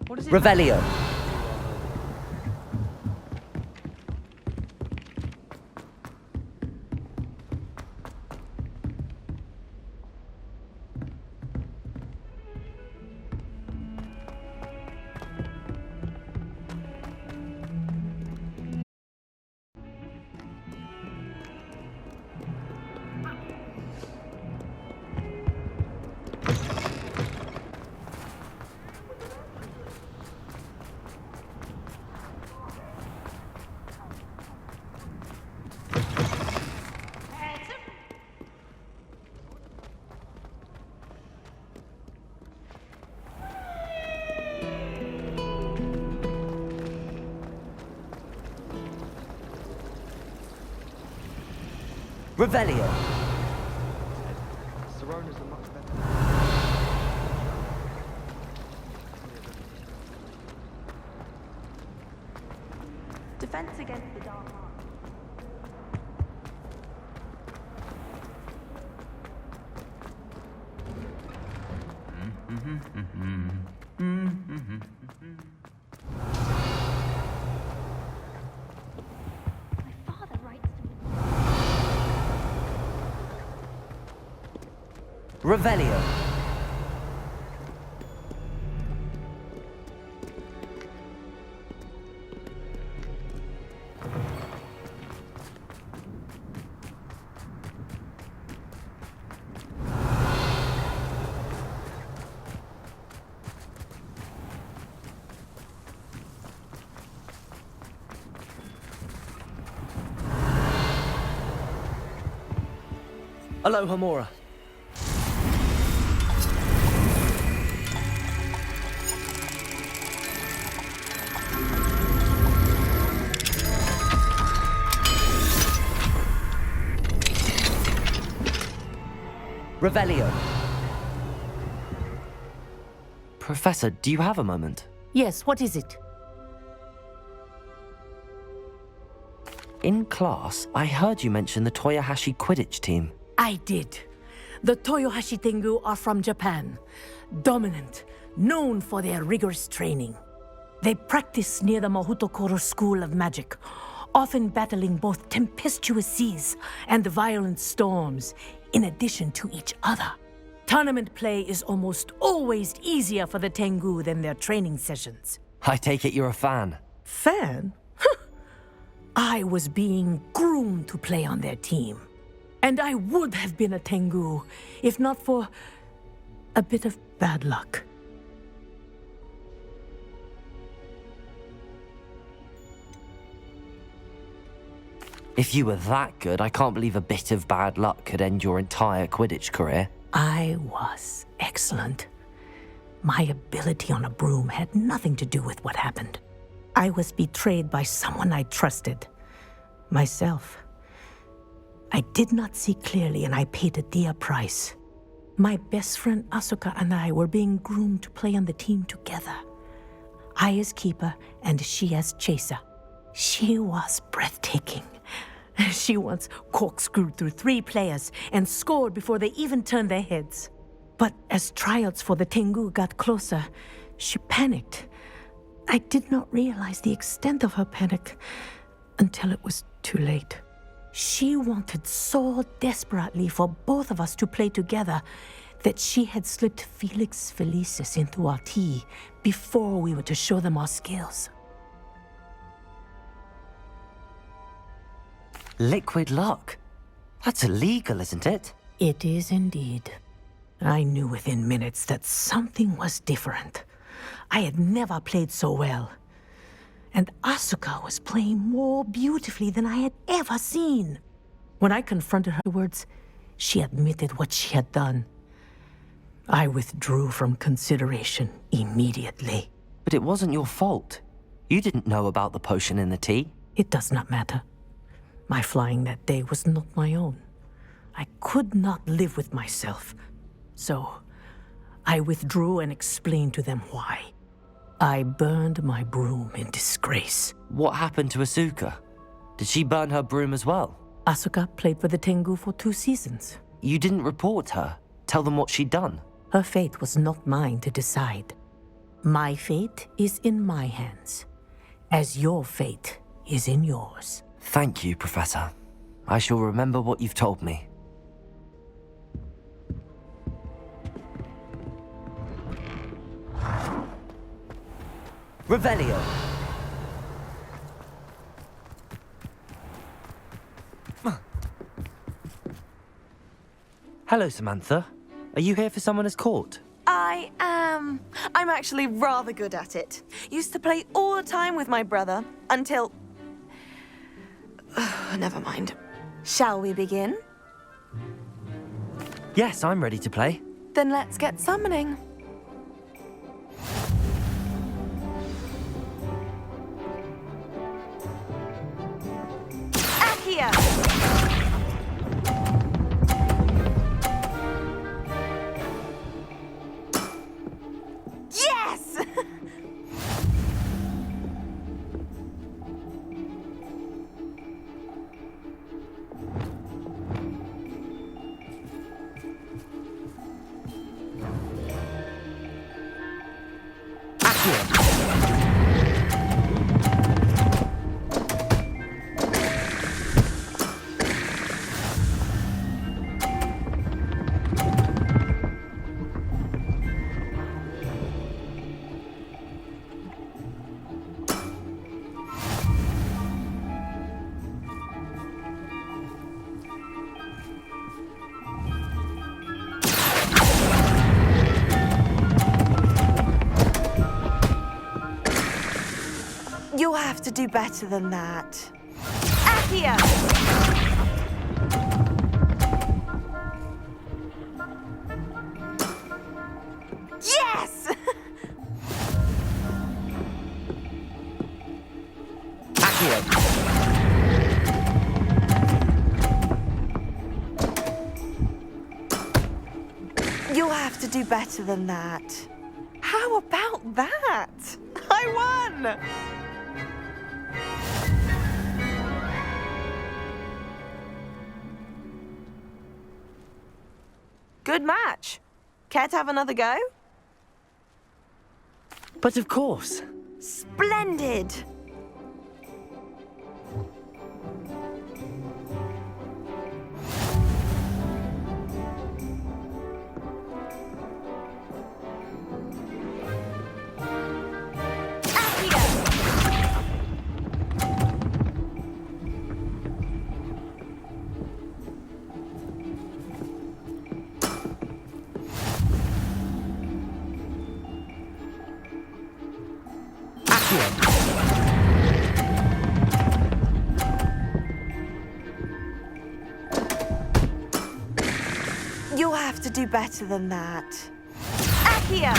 Revelio. Revelio. Sirona's a much better. Defense against the dark arts. My father writes to me. Revelio. Aloha Mora. Revelio. Professor, do you have a moment? Yes, what is it? In class, I heard you mention the Toyohashi Quidditch team. I did. The Toyohashi Tengu are from Japan. Dominant, known for their rigorous training. They practice near the Mahutokoro School of Magic, often battling both tempestuous seas and violent storms, in addition to each other. Tournament play is almost always easier for the Tengu than their training sessions. I take it you're a fan. Fan? I was being groomed to play on their team. And I would have been a Tengu, if not for a bit of bad luck. If you were that good, I can't believe a bit of bad luck could end your entire Quidditch career. I was excellent. My ability on a broom had nothing to do with what happened. I was betrayed by someone I trusted. Myself. I did not see clearly and I paid a dear price. My best friend Asuka and I were being groomed to play on the team together. I as keeper and she as chaser. She was breathtaking. She once corkscrewed through 3 players and scored before they even turned their heads. But as tryouts for the Tengu got closer, she panicked. I did not realize the extent of her panic until it was too late. She wanted so desperately for both of us to play together that she had slipped Felix Felicis into our tea before we were to show them our skills. Liquid luck? That's illegal, isn't it? It is indeed. I knew within minutes that something was different. I had never played so well. And Asuka was playing more beautifully than I had ever seen. When I confronted her afterwards, she admitted what she had done. I withdrew from consideration immediately. But it wasn't your fault. You didn't know about the potion in the tea. It does not matter. My flying that day was not my own. I could not live with myself. So, I withdrew and explained to them why. I burned my broom in disgrace. What happened to Asuka? Did she burn her broom as well? Asuka played for the Tengu for 2 seasons. You didn't report her? Tell them what she'd done? Her fate was not mine to decide. My fate is in my hands, as your fate is in yours. Thank you, Professor. I shall remember what you've told me. Revelio. Hello, Samantha. Are you here for someone as court? I am. I'm actually rather good at it. Used to play all the time with my brother until... Never mind. Shall we begin? Yes, I'm ready to play. Then let's get summoning. Accio! Yes! You'll have to do better than that. Accio! Yes! You'll have to do better than that. How about that? I won! Good match. Care to have another go? But of course. Splendid! You'll have to do better than that. Accio!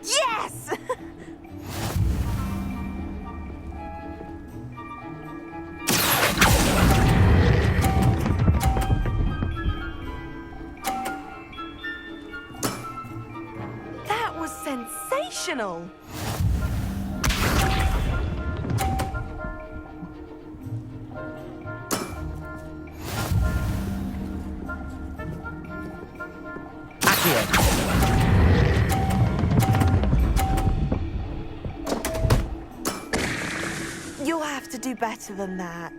Yes! That was sensational! You'll have to do better than that.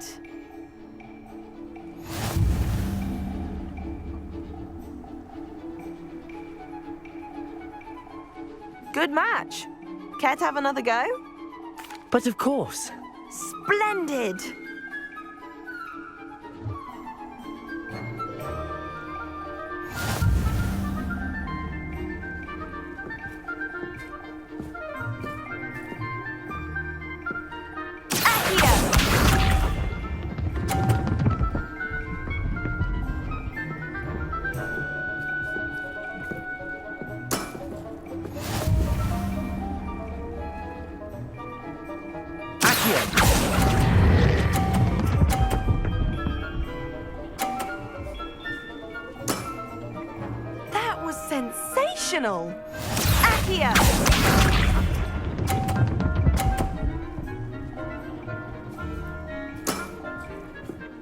Good match. Care to have another go? But of course. Splendid! That was sensational! Accio!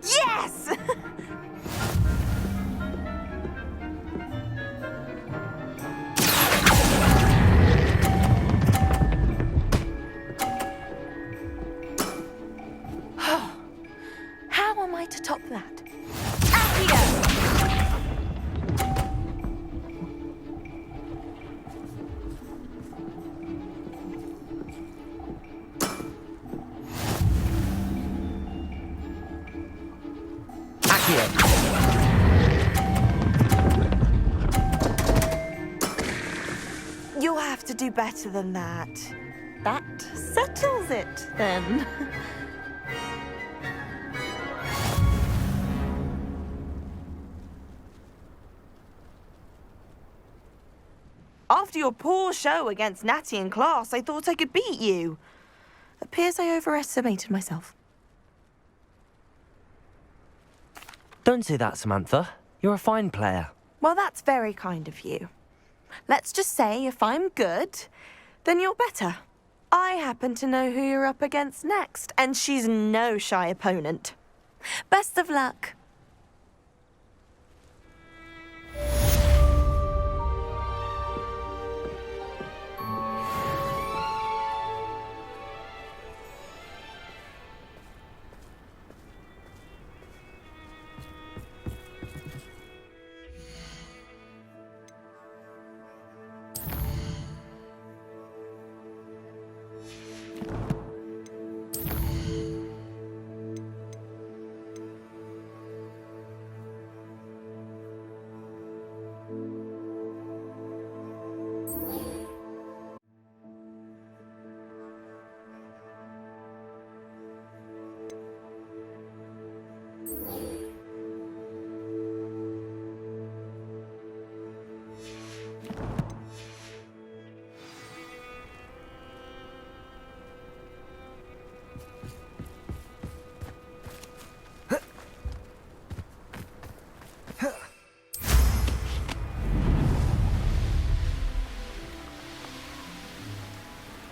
Yes! it. You'll have to do better than that. That settles it, then. After your poor show against Natty in class, I thought I could beat you. Appears I overestimated myself. Don't say that, Samantha. You're a fine player. Well, that's very kind of you. Let's just say if I'm good, then you're better. I happen to know who you're up against next, and she's no shy opponent. Best of luck.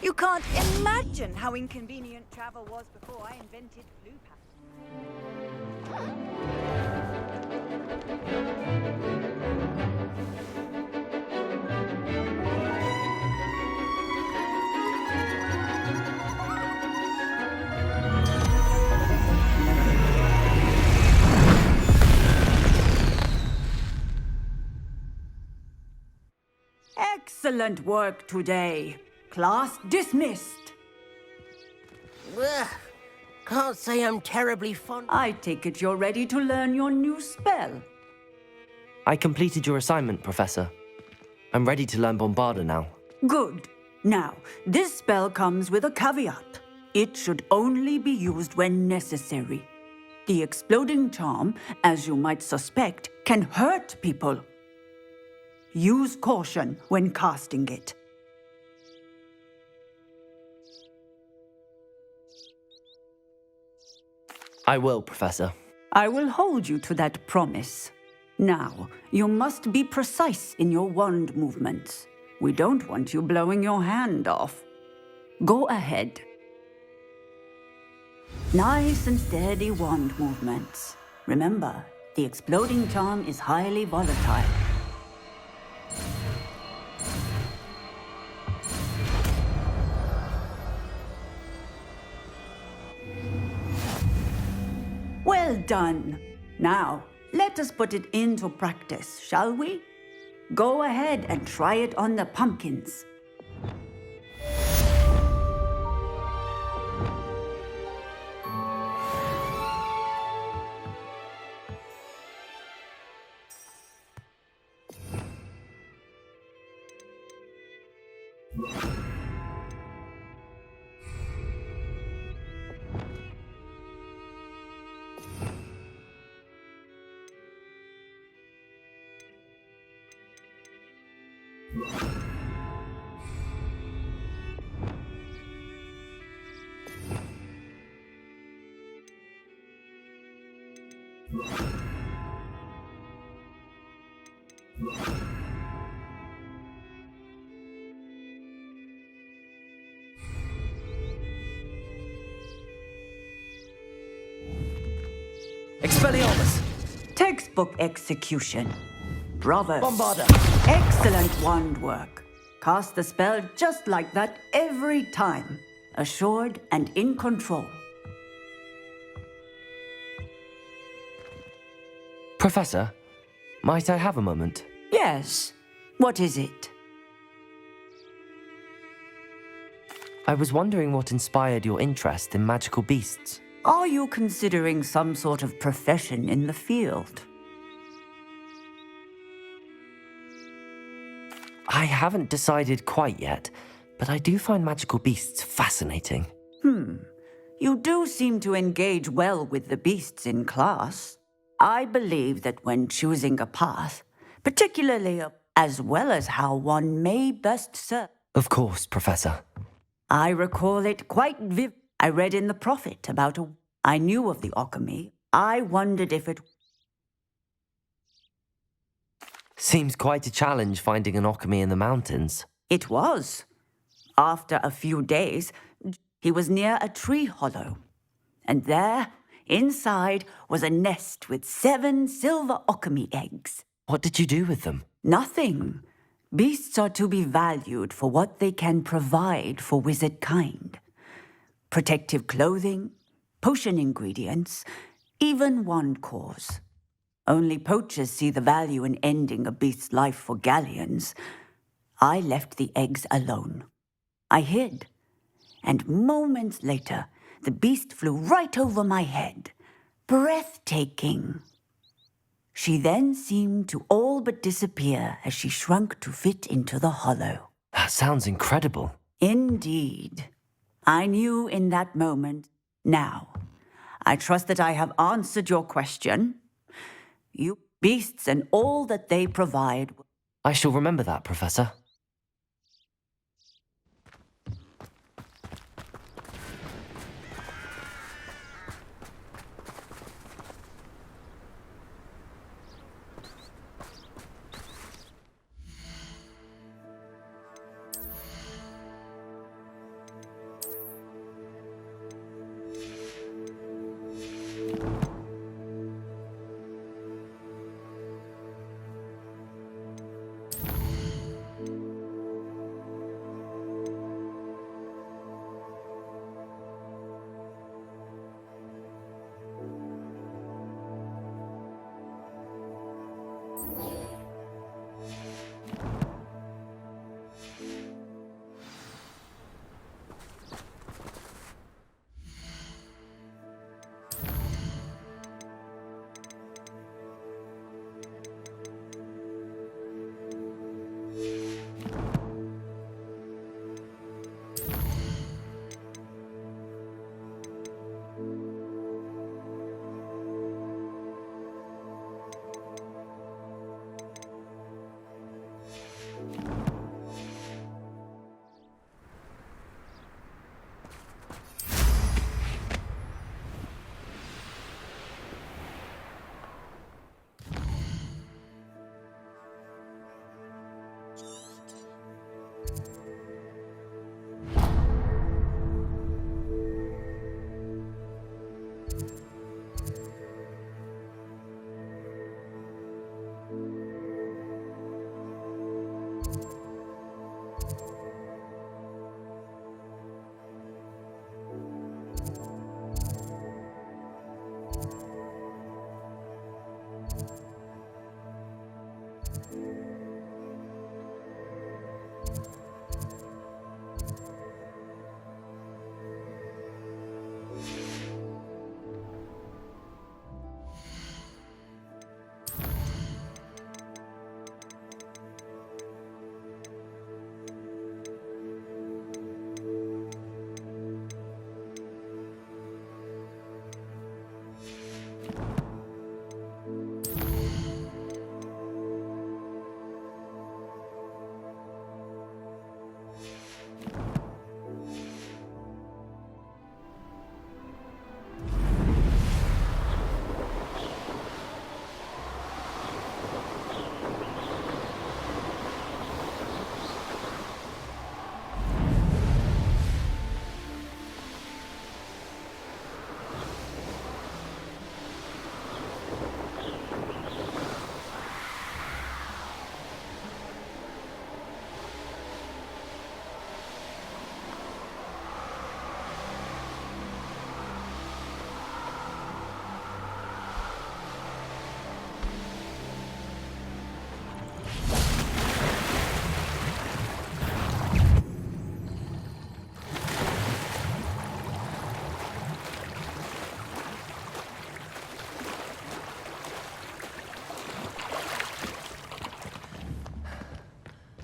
You can't imagine how inconvenient travel was before I invented blue pass. Excellent work today. Class dismissed. Ugh, can't say I'm terribly fond. I take it you're ready to learn your new spell. I completed your assignment, Professor. I'm ready to learn Bombarda now. Good. Now, this spell comes with a caveat. It should only be used when necessary. The exploding charm, as you might suspect, can hurt people. Use caution when casting it. I will, Professor. I will hold you to that promise. Now, you must be precise in your wand movements. We don't want you blowing your hand off. Go ahead. Nice and steady wand movements. Remember, the exploding charm is highly volatile. Well done. Now, let us put it into practice, shall we? Go ahead and try it on the pumpkins. Expelliarmus! Textbook execution. Bravo. Bombarda! Excellent wand work. Cast the spell just like that every time. Assured and in control. Professor, might I have a moment? Yes. What is it? I was wondering what inspired your interest in magical beasts. Are you considering some sort of profession in the field? I haven't decided quite yet, but I do find magical beasts fascinating. You do seem to engage well with the beasts in class. I believe that when choosing a path, particularly as well as how one may best serve. Of course, Professor. I recall it quite vividly. I read in the Prophet about a... I knew of the alchemy. I wondered if it... Seems quite a challenge finding an alchemy in the mountains. It was. After a few days, he was near a tree hollow. And there, inside, was a nest with 7 silver alchemy eggs. What did you do with them? Nothing. Beasts are to be valued for what they can provide for wizard kind. Protective clothing, potion ingredients, even wand cores. Only poachers see the value in ending a beast's life for galleons. I left the eggs alone. I hid, and moments later, the beast flew right over my head. Breathtaking. She then seemed to all but disappear as she shrunk to fit into the hollow. That sounds incredible. Indeed. I knew in that moment. Now, I trust that I have answered your question. You beasts and all that they provide. I shall remember that, Professor.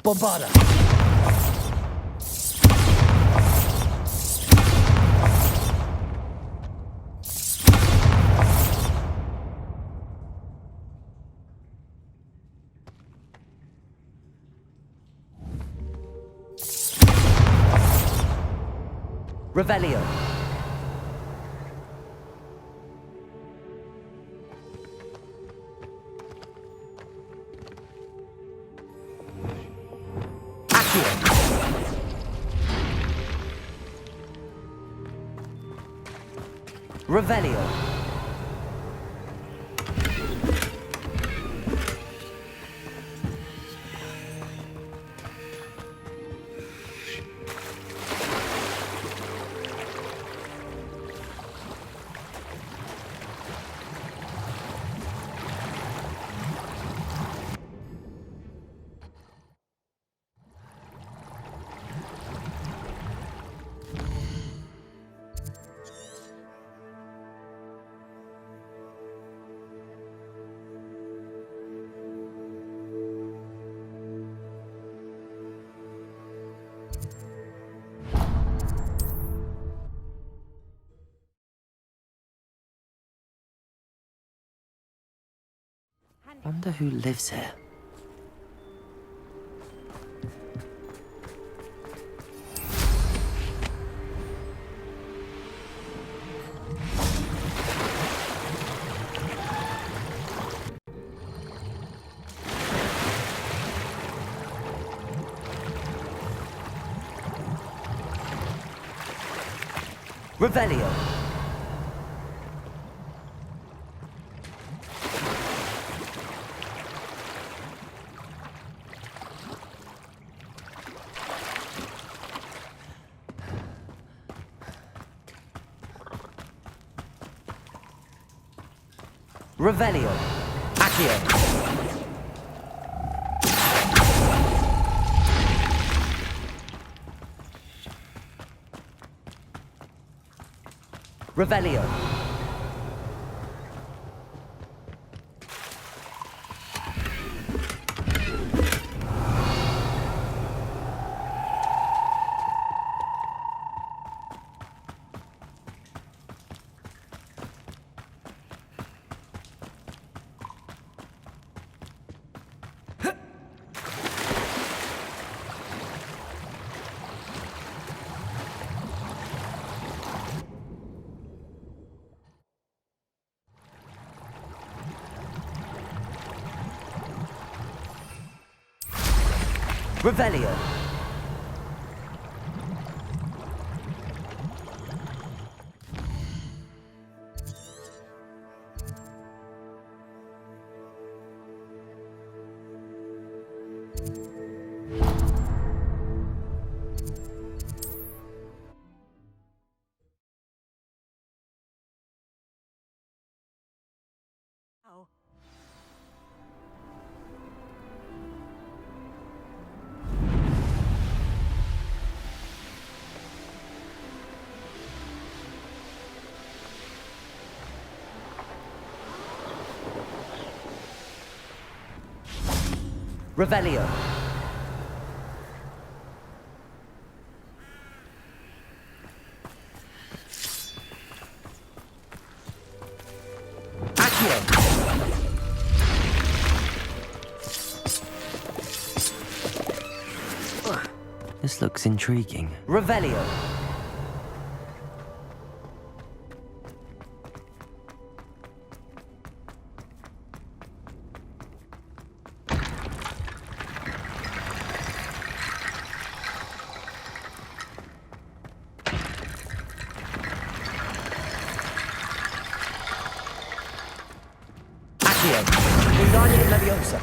Bombarda. Revelio. Accio. Revelio. Wonder who lives here. Revelio. Revelio. Accio. Revelio. Revelio. Revelio. Accio. This looks intriguing. Revelio. Wingardium Leviosa.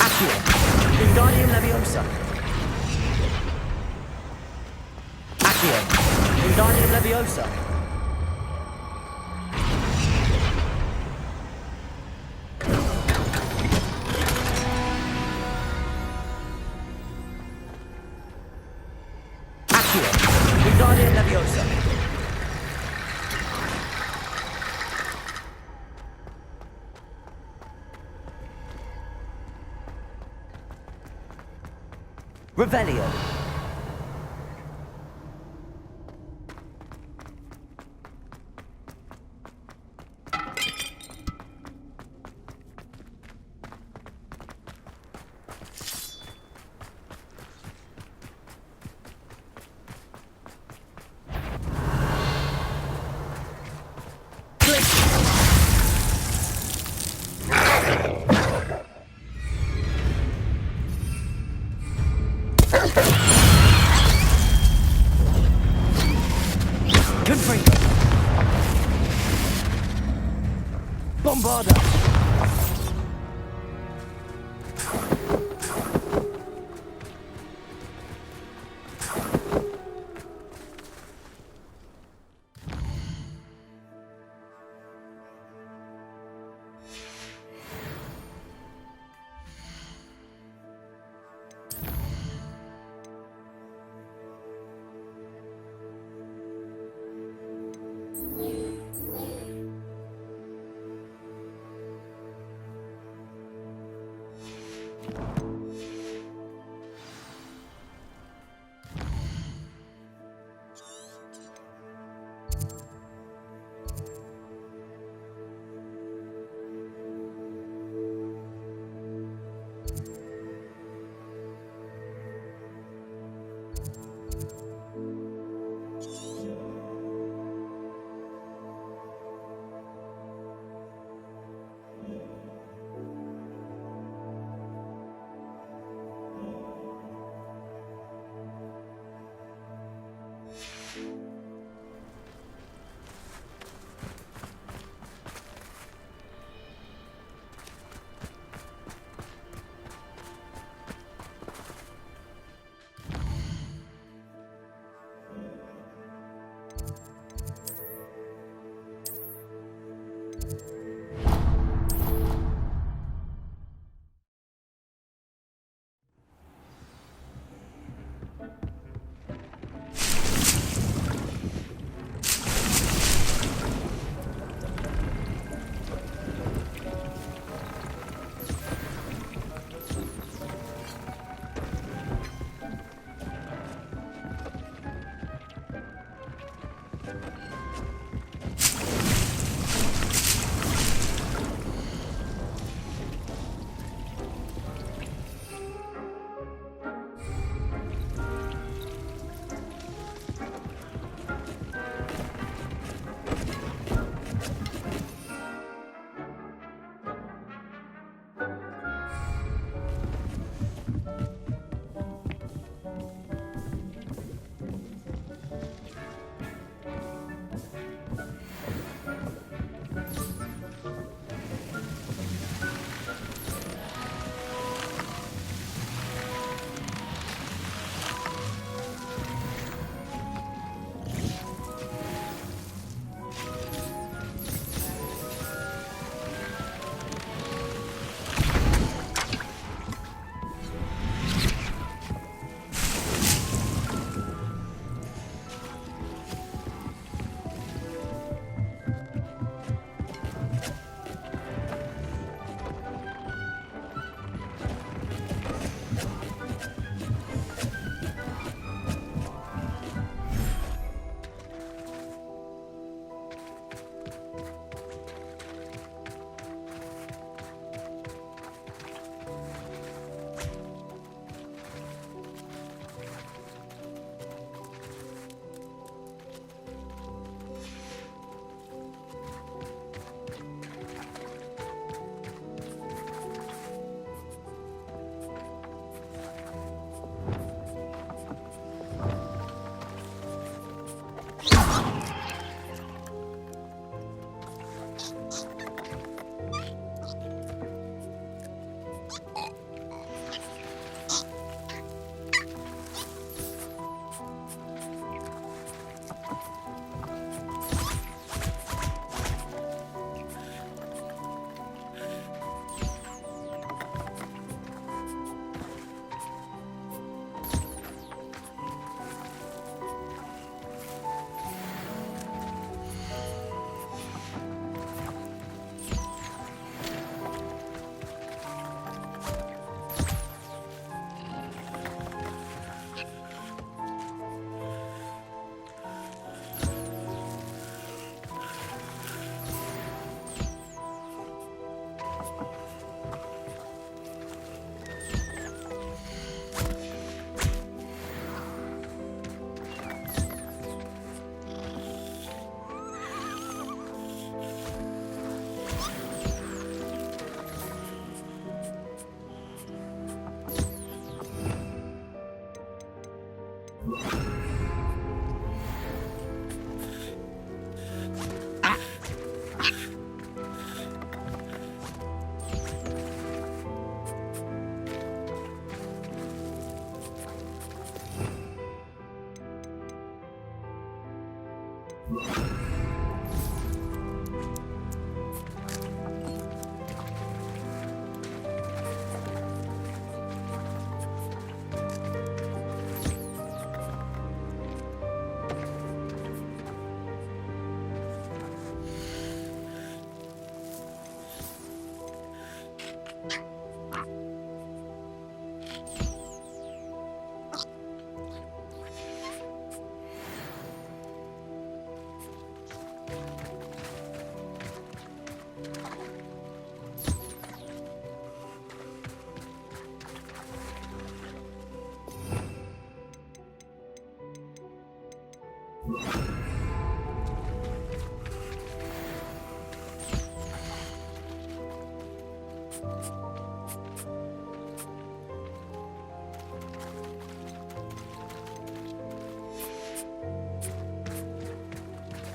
Accio. Wingardium Leviosa. Accio. Wingardium Leviosa. Wingardium Leviosa. Revelio. Confringo. Bombarda.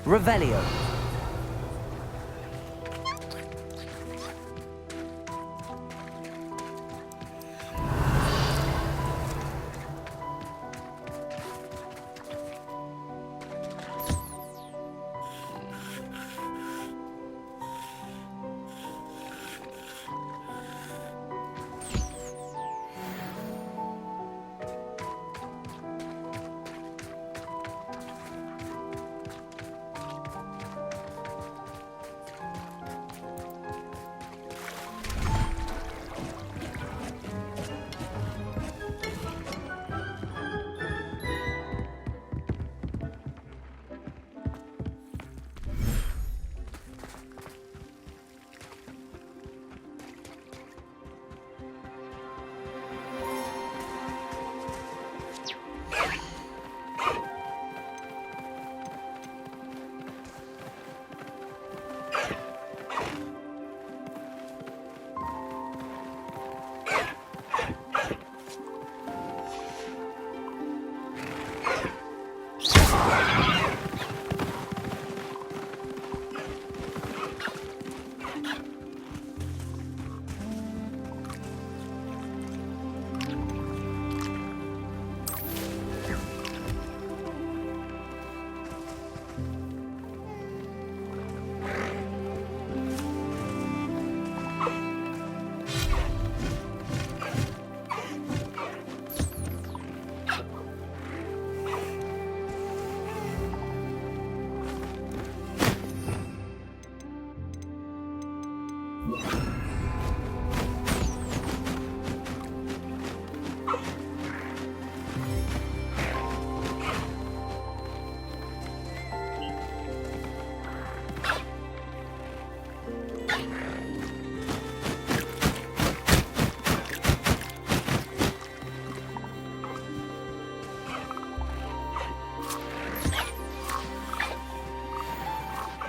Revelio.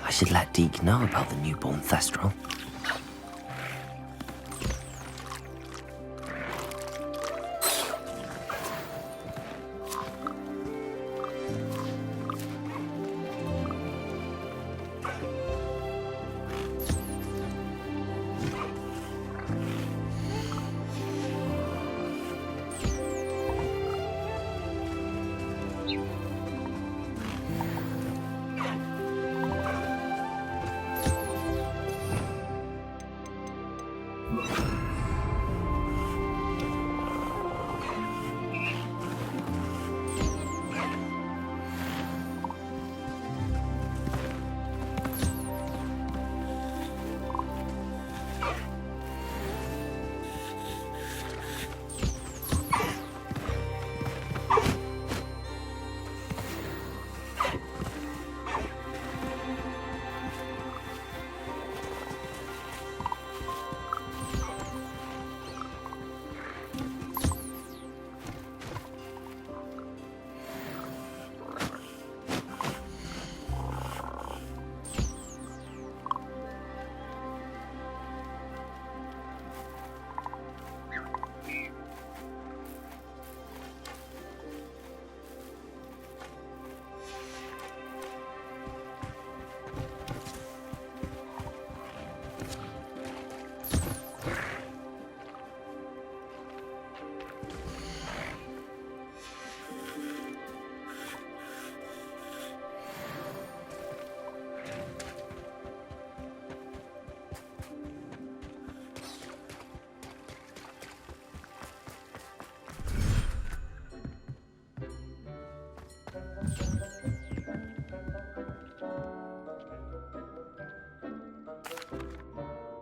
I should let Deke know about the newborn Thestral.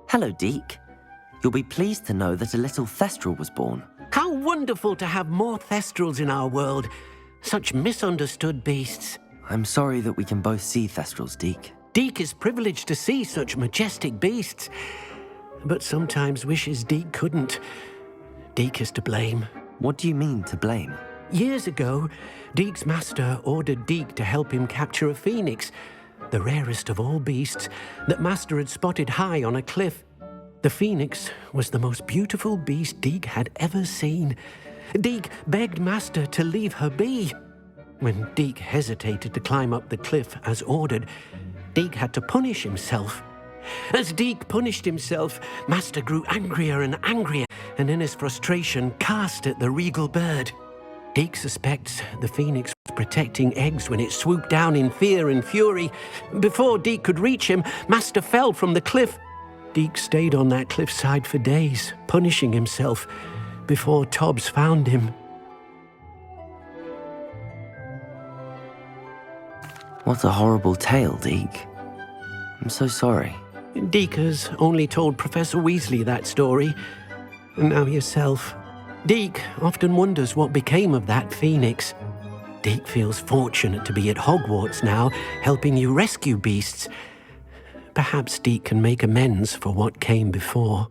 Hello, Deke. You'll be pleased to know that a little Thestral was born. How wonderful to have more Thestrals in our world. Such misunderstood beasts. I'm sorry that we can both see Thestrals, Deke. Deke is privileged to see such majestic beasts, but sometimes wishes Deke couldn't. Deke is to blame. What do you mean, to blame? Years ago, Deke's master ordered Deke to help him capture a phoenix, the rarest of all beasts that master had spotted high on a cliff. The phoenix was the most beautiful beast Deek had ever seen. Deek begged Master to leave her be. When Deek hesitated to climb up the cliff as ordered, Deek had to punish himself. As Deek punished himself, Master grew angrier and angrier, and in his frustration cast at the regal bird. Deek suspects the phoenix was protecting eggs when it swooped down in fear and fury. Before Deek could reach him, Master fell from the cliff. Deek stayed on that cliffside for days, punishing himself, before Tobbs found him. What a horrible tale, Deke. I'm so sorry. Deek has only told Professor Weasley that story, and now yourself. Deek often wonders what became of that phoenix. Deek feels fortunate to be at Hogwarts now, helping you rescue beasts. Perhaps Deek can make amends for what came before.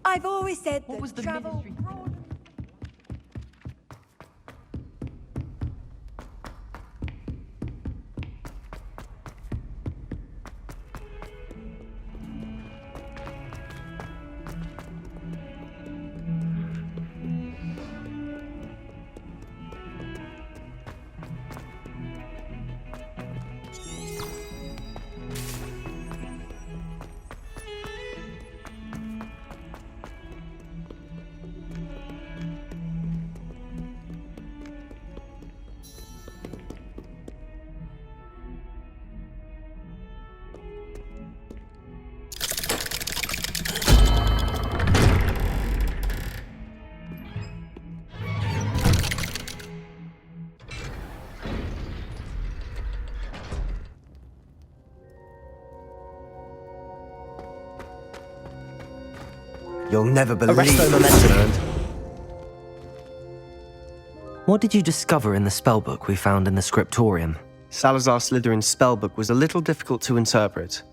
I've always said that travel... You'll never believe Arresto momentum. What did you discover in the spellbook we found in the scriptorium? Salazar Slytherin's spellbook was a little difficult to interpret,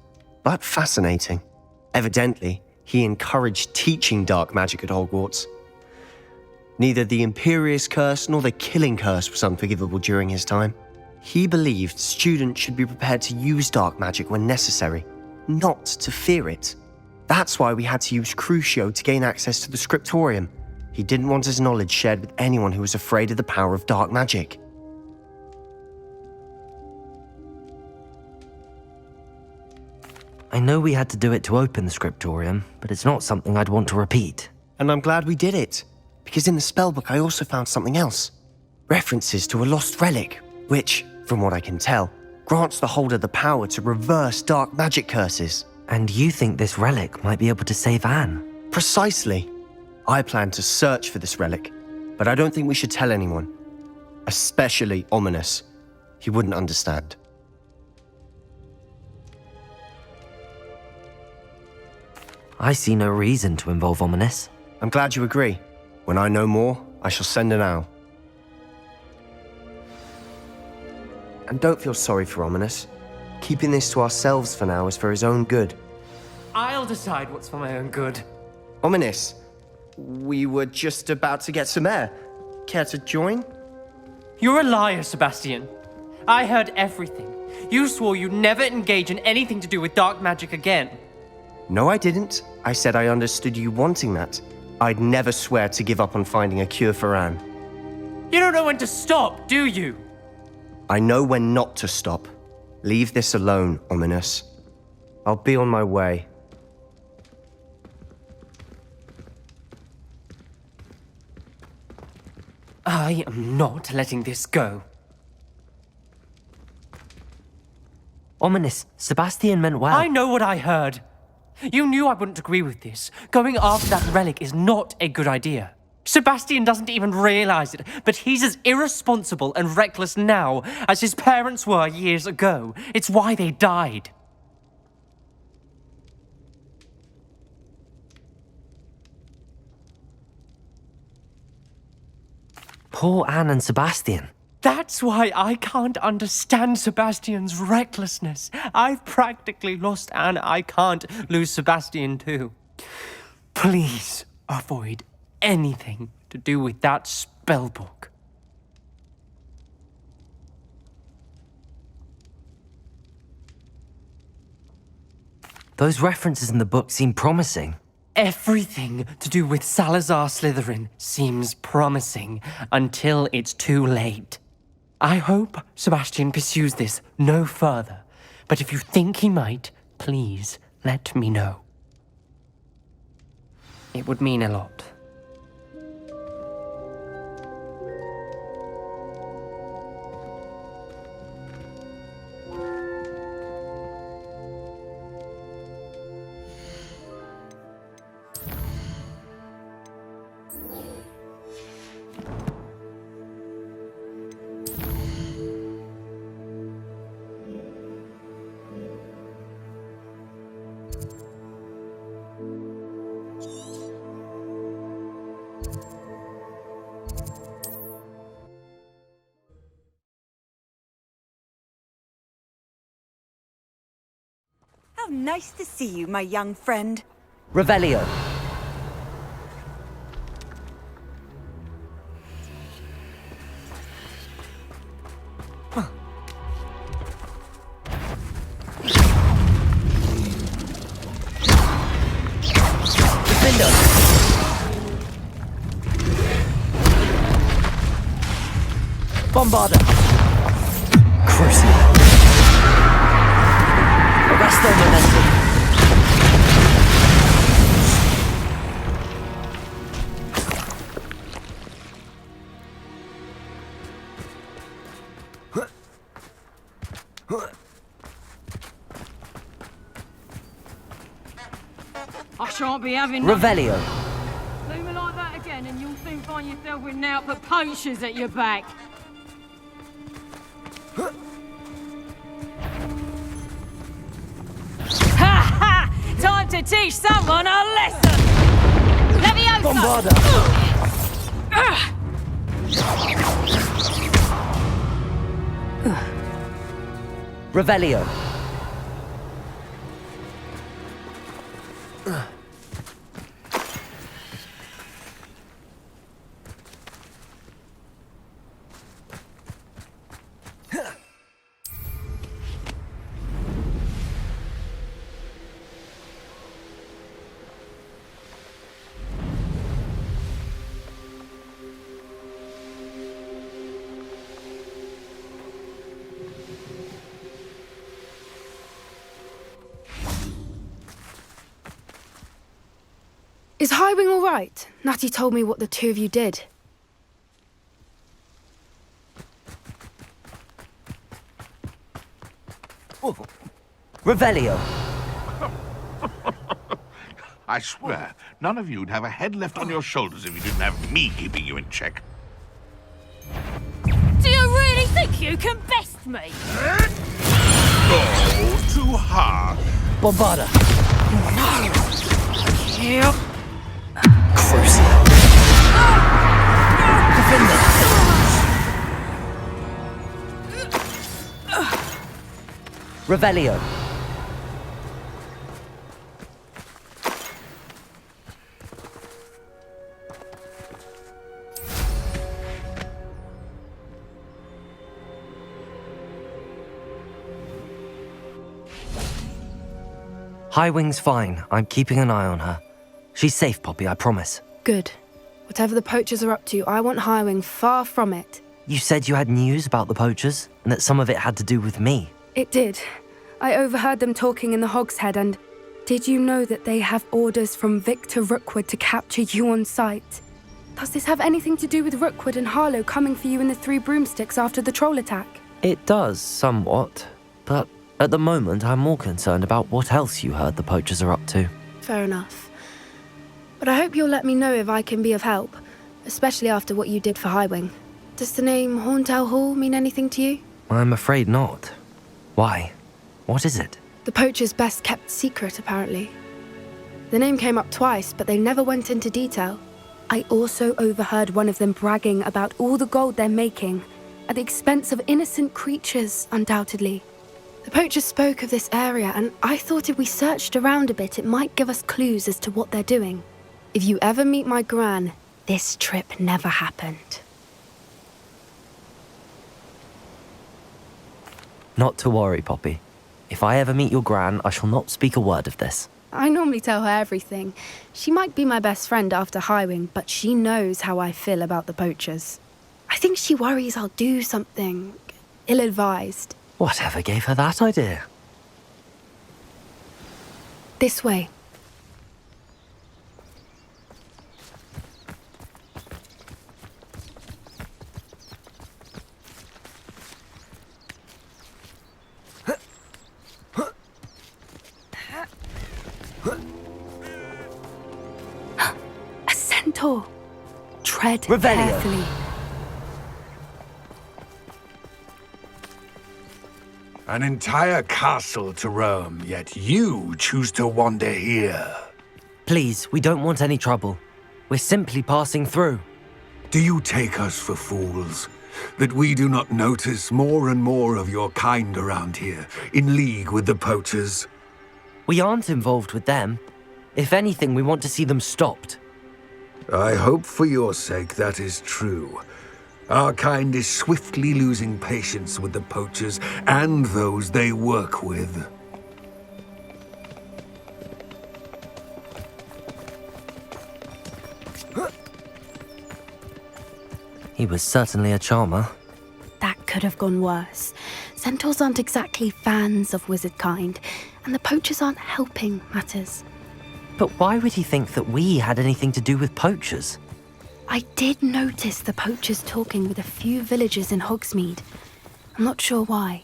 but fascinating. Evidently, he encouraged teaching dark magic at Hogwarts. Neither the Imperious Curse nor the Killing Curse was unforgivable during his time. He believed students should be prepared to use dark magic when necessary, not to fear it. That's why we had to use Crucio to gain access to the scriptorium. He didn't want his knowledge shared with anyone who was afraid of the power of dark magic. I know we had to do it to open the scriptorium, but it's not something I'd want to repeat. And I'm glad we did it, because in the spellbook I also found something else. References to a lost relic, which, from what I can tell, grants the holder the power to reverse dark magic curses. And you think this relic might be able to save Anne? Precisely. I plan to search for this relic, but I don't think we should tell anyone. Especially Ominous. He wouldn't understand. I see no reason to involve Ominous. I'm glad you agree. When I know more, I shall send her now. And don't feel sorry for Ominous. Keeping this to ourselves for now is for his own good. I'll decide what's for my own good. Ominous, we were just about to get some air. Care to join? You're a liar, Sebastian. I heard everything. You swore you'd never engage in anything to do with dark magic again. No, I didn't. I said I understood you wanting that. I'd never swear to give up on finding a cure for Anne. You don't know when to stop, do you? I know when not to stop. Leave this alone, Ominous. I'll be on my way. I am not letting this go. Ominous, Sebastian meant well. I know what I heard. You knew I wouldn't agree with this. Going after that relic is not a good idea. Sebastian doesn't even realize it, but he's as irresponsible and reckless now as his parents were years ago. It's why they died. Poor Anne and Sebastian. That's why I can't understand Sebastian's recklessness. I've practically lost Anne. I can't lose Sebastian too. Please avoid anything to do with that spellbook. Those references in the book seem promising. Everything to do with Salazar Slytherin seems promising until it's too late. I hope Sebastian pursues this no further, but if you think he might, please let me know. It would mean a lot. How nice to see you, my young friend. Revelio. Defender. Bombarder. Crucible. Arresto momentum. I shan't be having Revelio. Do me like that again and you'll soon find yourself with now-put poachers at your back. Ha ha! Time to teach someone a lesson! Leviosa! Bombarder. Revelio. Is Highwing all right? Natty told me what the two of you did. Revelio. I swear, none of you'd have a head left on your shoulders if you didn't have me keeping you in check. Do you really think you can best me? Oh, too hard. Bombarder. Yep. Crucible. Revelio. Highwing's fine. I'm keeping an eye on her. She's safe, Poppy, I promise. Good. Whatever the poachers are up to, I want Highwing far from it. You said you had news about the poachers, and that some of it had to do with me. It did. I overheard them talking in the Hogshead, and did you know that they have orders from Victor Rookwood to capture you on sight? Does this have anything to do with Rookwood and Harlow coming for you in the Three Broomsticks after the troll attack? It does, somewhat. But at the moment, I'm more concerned about what else you heard the poachers are up to. Fair enough. But I hope you'll let me know if I can be of help, especially after what you did for Highwing. Does the name Horntail Hall mean anything to you? I'm afraid not. Why? What is it? The poachers' best kept secret, apparently. The name came up twice, but they never went into detail. I also overheard one of them bragging about all the gold they're making, at the expense of innocent creatures, undoubtedly. The poachers spoke of this area, and I thought if we searched around a bit, it might give us clues as to what they're doing. If you ever meet my gran, this trip never happened. Not to worry, Poppy. If I ever meet your gran, I shall not speak a word of this. I normally tell her everything. She might be my best friend after Highwing, but she knows how I feel about the poachers. I think she worries I'll do something ill-advised. Whatever gave her that idea? This way. A centaur. Tread carefully. An entire castle to roam, yet you choose to wander here. Please, we don't want any trouble. We're simply passing through. Do you take us for fools? That we do not notice more and more of your kind around here, in league with the poachers? We aren't involved with them. If anything, we want to see them stopped. I hope for your sake that is true. Our kind is swiftly losing patience with the poachers and those they work with. He was certainly a charmer. That could have gone worse. Centaurs aren't exactly fans of wizard kind, and the poachers aren't helping matters. But why would he think that we had anything to do with poachers? I did notice the poachers talking with a few villagers in Hogsmeade. I'm not sure why.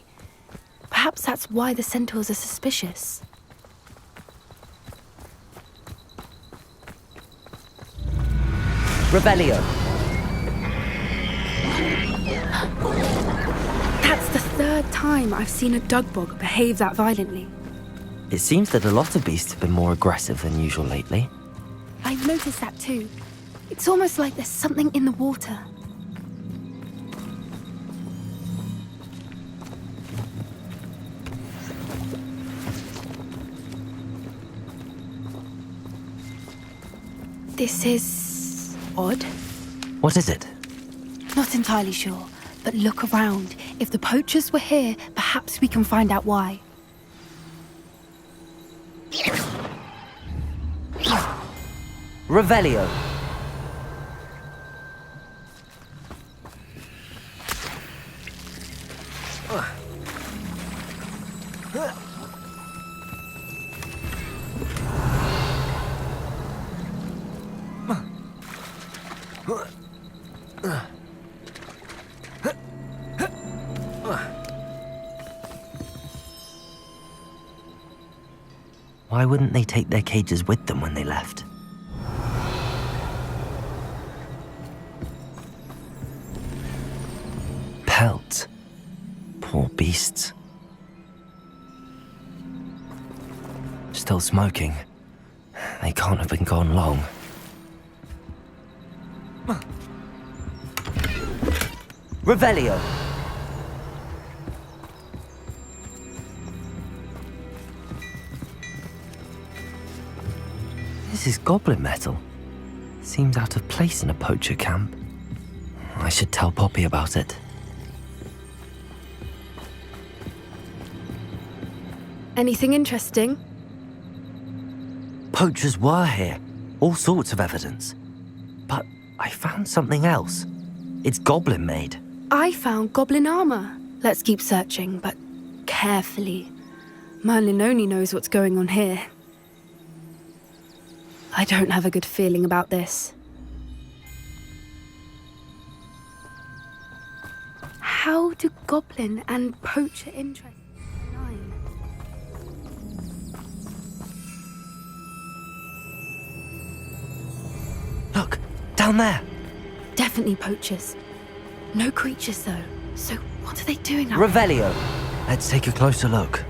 Perhaps that's why the centaurs are suspicious. Revelio. That's the third time I've seen a dugbog behave that violently. It seems that a lot of beasts have been more aggressive than usual lately. I've noticed that too. It's almost like there's something in the water. This is odd. What is it? Not entirely sure, but look around. If the poachers were here, perhaps we can find out why. Revelio. Why wouldn't they take their cages with them when they left? Pelt. Poor beasts. Still smoking. They can't have been gone long. Revelio. This is goblin metal. Seems out of place in a poacher camp. I should tell Poppy about it. Anything interesting? Poachers were here. All sorts of evidence. But I found something else. It's goblin made. I found goblin armor. Let's keep searching, but carefully. Merlin only knows what's going on here. I don't have a good feeling about this. How do goblin and poacher interests align? Look, down there. Definitely poachers. No creatures, though. So what are they doing up Revelio. Let's take a closer look.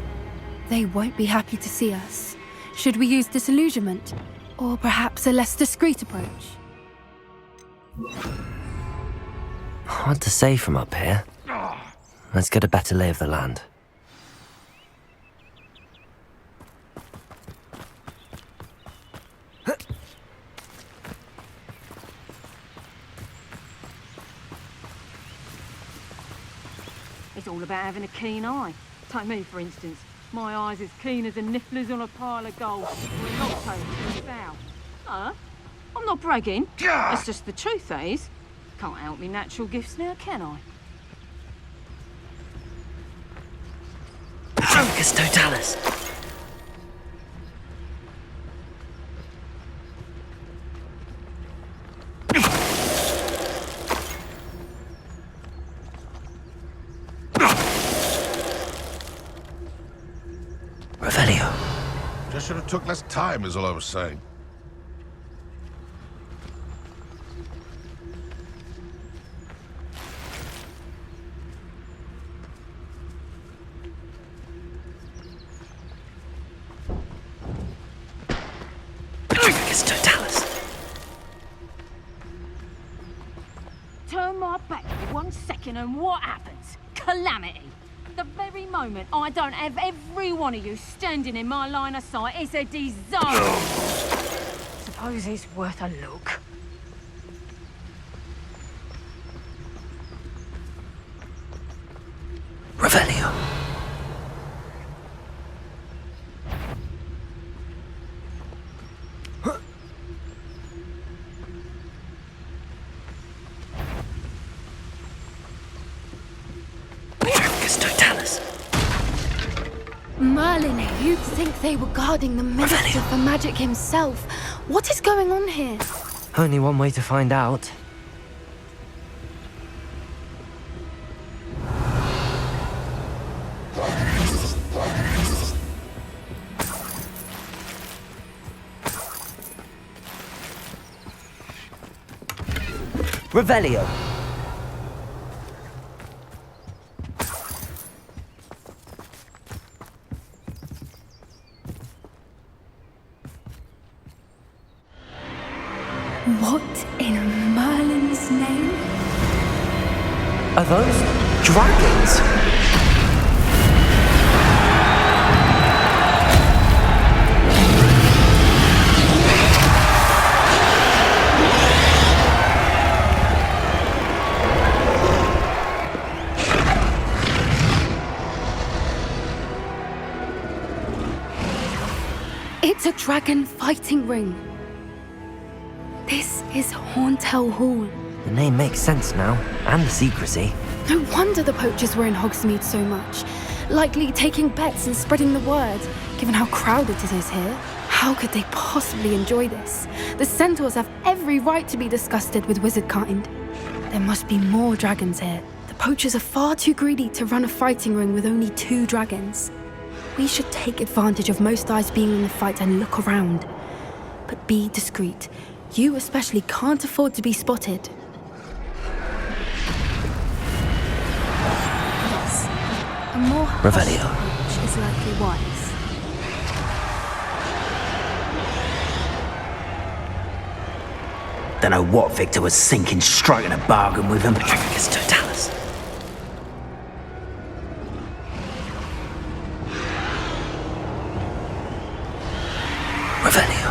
They won't be happy to see us. Should we use disillusionment? Or perhaps a less discreet approach? Hard to say from up here. Let's get a better lay of the land. It's all about having a keen eye. Take me, for instance. My eye's as keen as a niffler's on a pile of gold, or a lobtail to a bow. Huh? I'm not bragging. It's just the truth, that is. Can't help me natural gifts now, can I? Petrocus totalis. Revelio. Just should have took less time, is all I was saying. Petrocus totalis. Turn my back for 1 second and what happens? Calamity. The very moment I don't have every one of you standing in my line of sight, it's a disaster. Suppose it's worth a look. Revelio. Petrocus totalis. Merlin, you'd think they were guarding the Minister for Magic himself. What is going on here? Only one way to find out. Revelio. What in Merlin's name? Are those dragons? It's a dragon fighting ring. This is Hauntel Hall. The name makes sense now, and the secrecy. No wonder the poachers were in Hogsmeade so much. Likely taking bets and spreading the word, given how crowded it is here. How could they possibly enjoy this? The centaurs have every right to be disgusted with wizard kind. There must be more dragons here. The poachers are far too greedy to run a fighting ring with only 2 dragons. We should take advantage of most eyes being in the fight and look around. But be discreet. You especially can't afford to be spotted. Yes, a more Revelio. approach is likely wise. Don't know what Victor was thinking, striking a bargain with him. Petrocus totalis. Revelio.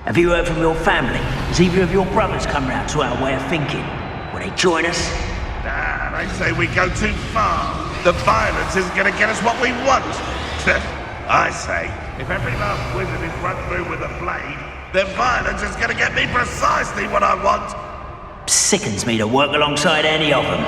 Have you heard from your family? Has either of your brothers come round to our way of thinking? Will they join us? Nah, they say we go too far. The violence isn't going to get us what we want. I say, if every last wizard is run through with a blade, then violence is going to get me precisely what I want. Sickens me to work alongside any of them.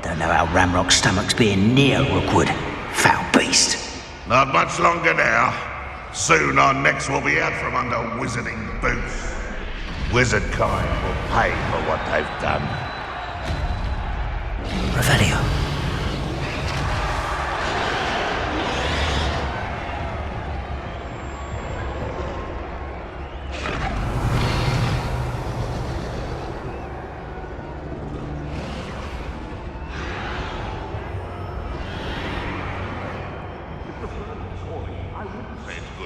Don't know how Ramrock's stomach's being near Rookwood. Foul beast. Not much longer now. Soon our necks will be out from under wizarding boots. Wizard kind will pay for what they've done. Revelio.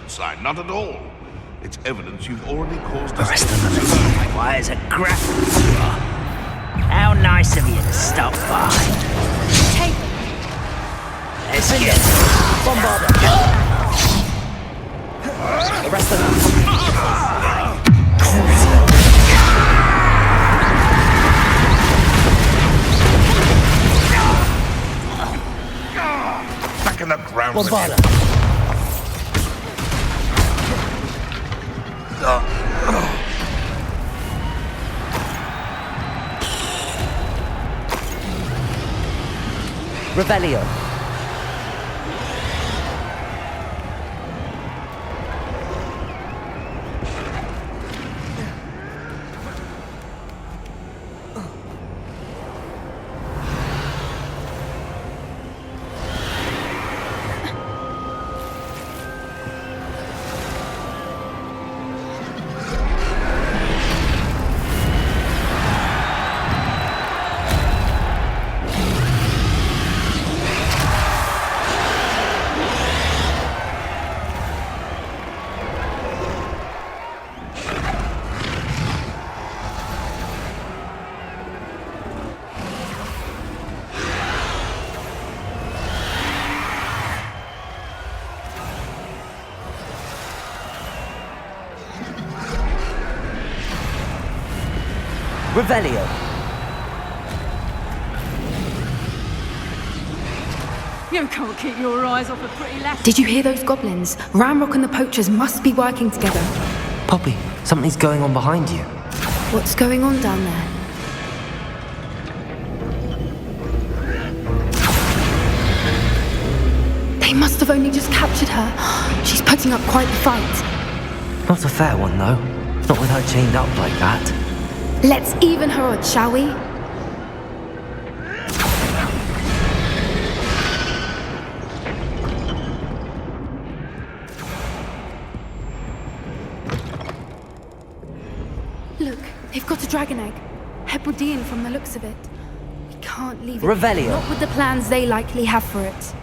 Sign, not at all. It's evidence you've already caused The rest of them why is a graphic. How nice of you to stop by. Take Let's get Bombarder. The rest of them. Back in the ground. Bombarder. Revelio. Revelio. You can't keep your eyes off a pretty lass. Did you hear those goblins? Ramrock and the poachers must be working together. Poppy, something's going on behind you. What's going on down there? They must have only just captured her. She's putting up quite the fight. Not a fair one, though. Not with her chained up like that. Let's even her odds, shall we? Look, they've got a dragon egg. Hebridean from the looks of it. We can't leave it. Revelio. Not with the plans they likely have for it.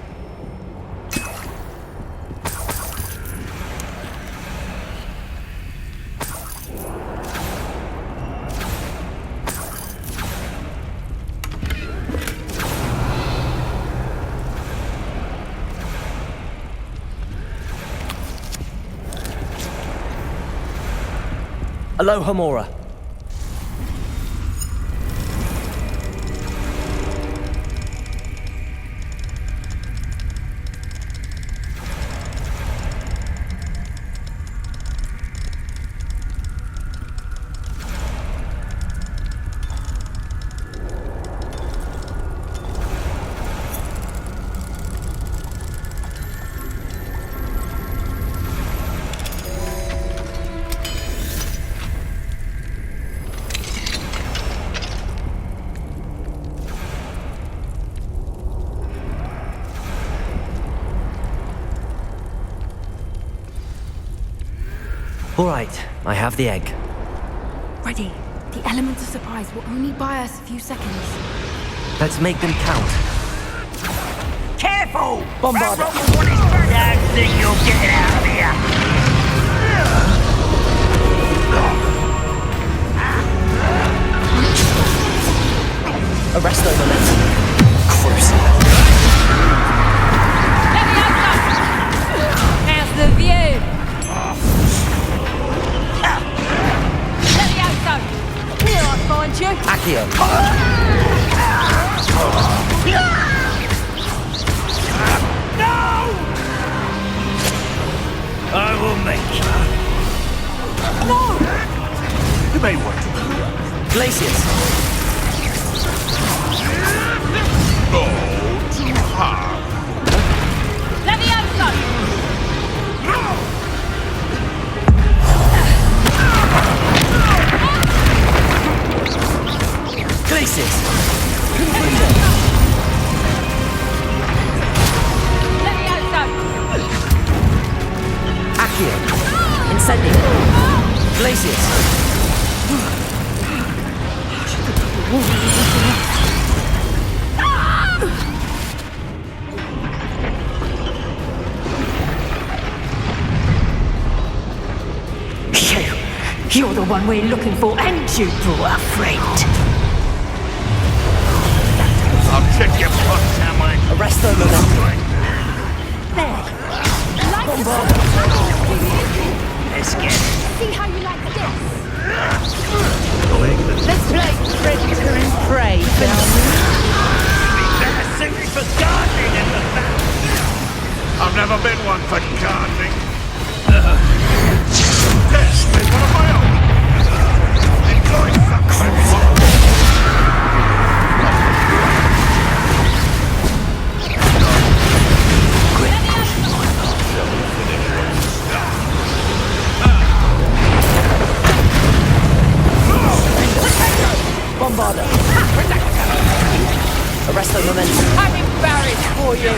Aloha Mora. All right, I have the egg. Ready. The element of surprise will only buy us a few seconds. Let's make them count. Careful! Bombarder. Don't think you'll get it out of here. Arresto momentum. Crucible. How's the view? find you. Accio. No! I will make you. No! You may want to. Glacius. Oh, too hard. Levioso! Glacius. Levioso! Accio. Incendio. Glacius. You're the one we're looking for, and you brought a friend. I'll check your punch, am I? Arresto momentum. There. Let's get it. See how you like this? Let's play predator and prey, shall we? Better suit me for gardening in the back. I've never been one for gardening. Test is one of my own. Enjoy something. Bombarda. Arresto momentum. I'm embarrassed for you.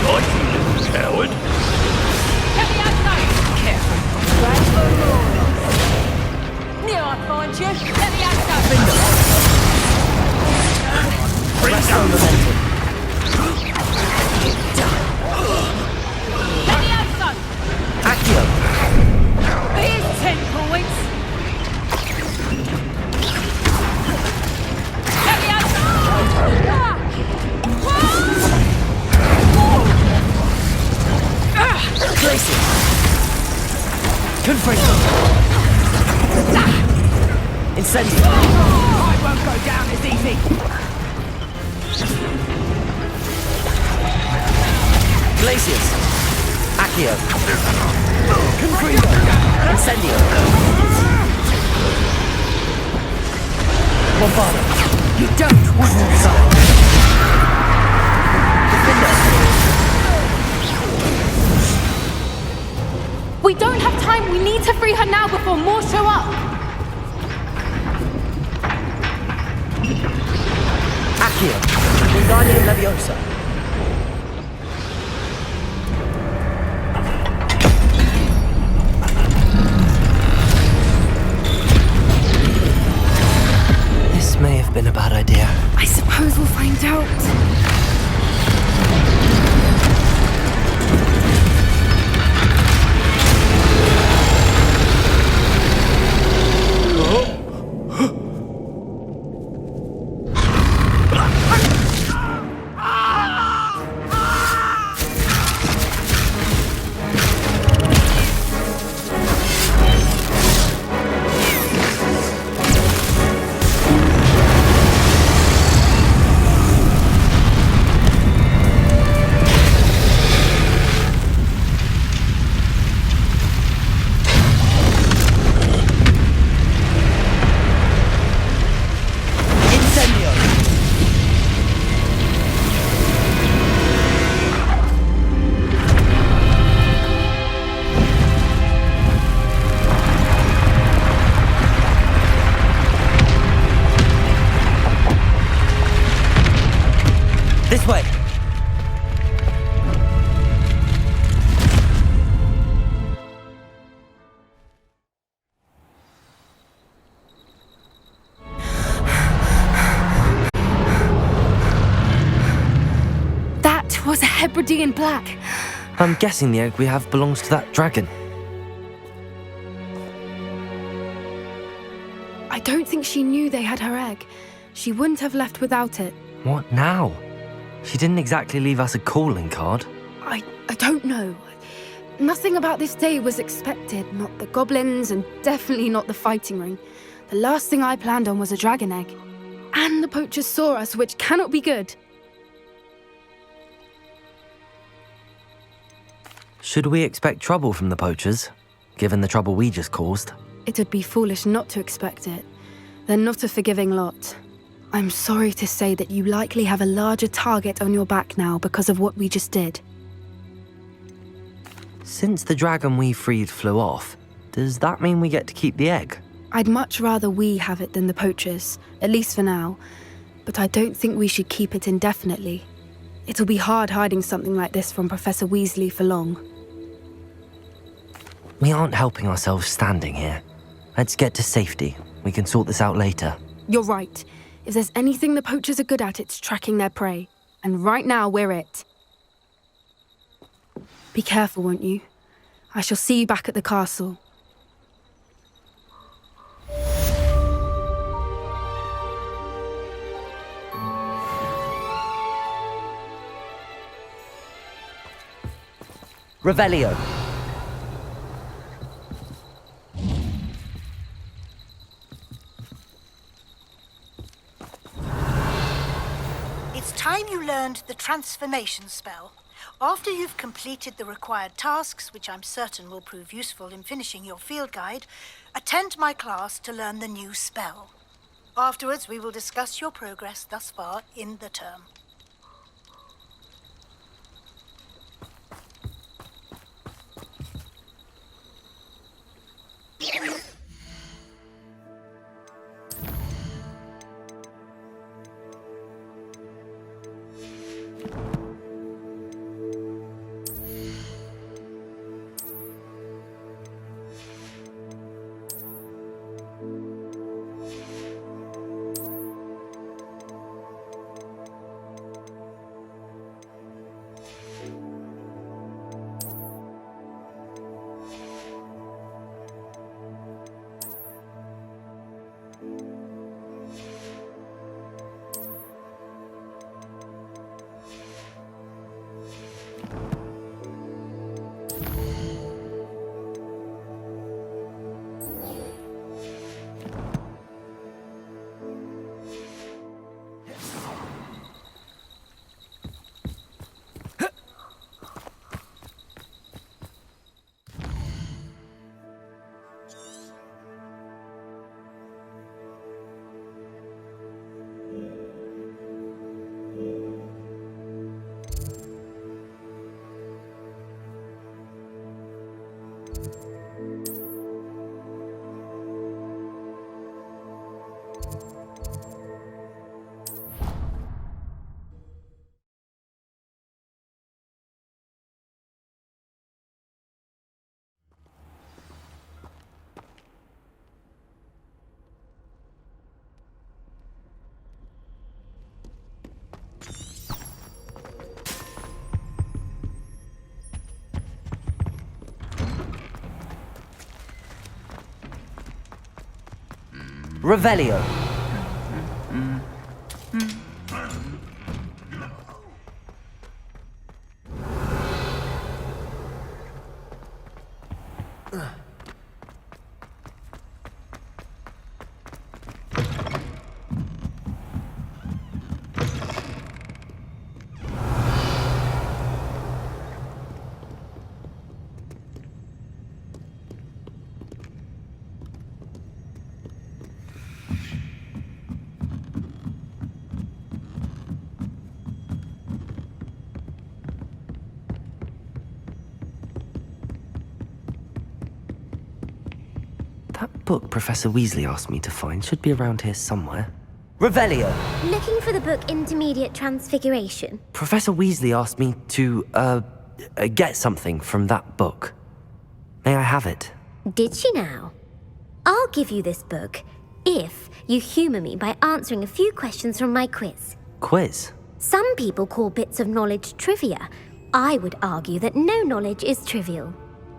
Like you, little coward. Levioso! Careful. Knew I'd find you. Levioso! Arresto momentum. Levioso! Accio. Here's 10 points. Levioso! Glacius. Confringo. Incendio. I won't go down as easy. Glacius. Accio. Confringo. Incendio. Bombarda. You don't want to resign. Defender. We don't have time. We need to free her now before more show up. Accio. Wingardium Leviosa. This may have been a bad idea. I suppose we'll find out. This way. That was a Hebridean black. I'm guessing the egg we have belongs to that dragon. I don't think she knew they had her egg. She wouldn't have left without it. What now? She didn't exactly leave us a calling card. I don't know. Nothing about this day was expected. Not the goblins, and definitely not the fighting ring. The last thing I planned on was a dragon egg. And the poachers saw us, which cannot be good. Should we expect trouble from the poachers, given the trouble we just caused? It would be foolish not to expect it. They're not a forgiving lot. I'm sorry to say that you likely have a larger target on your back now because of what we just did. Since the dragon we freed flew off, does that mean we get to keep the egg? I'd much rather we have it than the poachers, at least for now. But I don't think we should keep it indefinitely. It'll be hard hiding something like this from Professor Weasley for long. We aren't helping ourselves standing here. Let's get to safety. We can sort this out later. You're right. If there's anything the poachers are good at, it's tracking their prey. And right now, we're it. Be careful, won't you? I shall see you back at the castle. Revelio. It's time you learned the transformation spell. After you've completed the required tasks, which I'm certain will prove useful in finishing your field guide, attend my class to learn the new spell. Afterwards, we will discuss your progress thus far in the term. Revelio. That book Professor Weasley asked me to find should be around here somewhere. Revelio! Looking for the book Intermediate Transfiguration? Professor Weasley asked me to, get something from that book. May I have it? Did she now? I'll give you this book if you humour me by answering a few questions from my quiz. Quiz? Some people call bits of knowledge trivia. I would argue that no knowledge is trivial.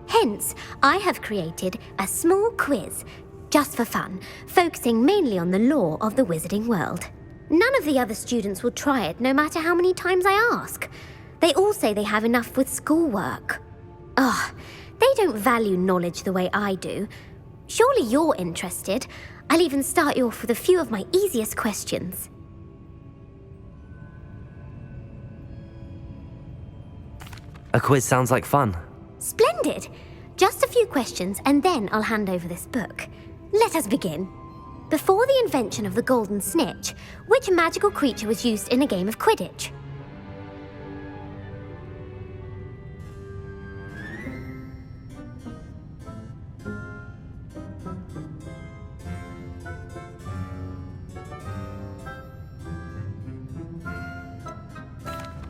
Hence, I have created a small quiz, just for fun, focusing mainly on the lore of the wizarding world. None of the other students will try it, no matter how many times I ask. They all say they have enough with schoolwork. Ugh, They don't value knowledge the way I do. Surely you're interested. I'll even start you off with a few of my easiest questions. A quiz sounds like fun. Splendid! Just a few questions and then I'll hand over this book. Let us begin. Before the invention of the golden snitch, which magical creature was used in a game of Quidditch?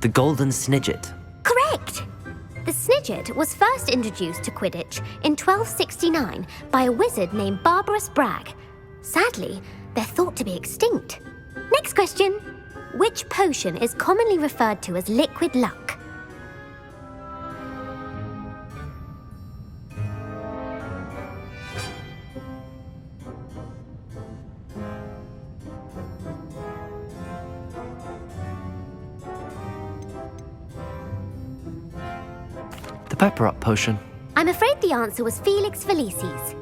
The golden snidget. Correct! The snidget was first introduced to Quidditch in 1269 by a wizard named Barbarous Bragg. Sadly, they're thought to be extinct. Next question. Which potion is commonly referred to as liquid luck? The pepper up potion. I'm afraid the answer was Felix Felicis.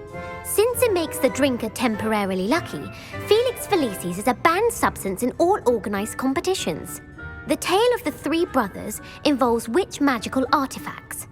Since it makes the drinker temporarily lucky, Felix Felicis is a banned substance in all organised competitions. The tale of the three brothers involves which magical artifacts?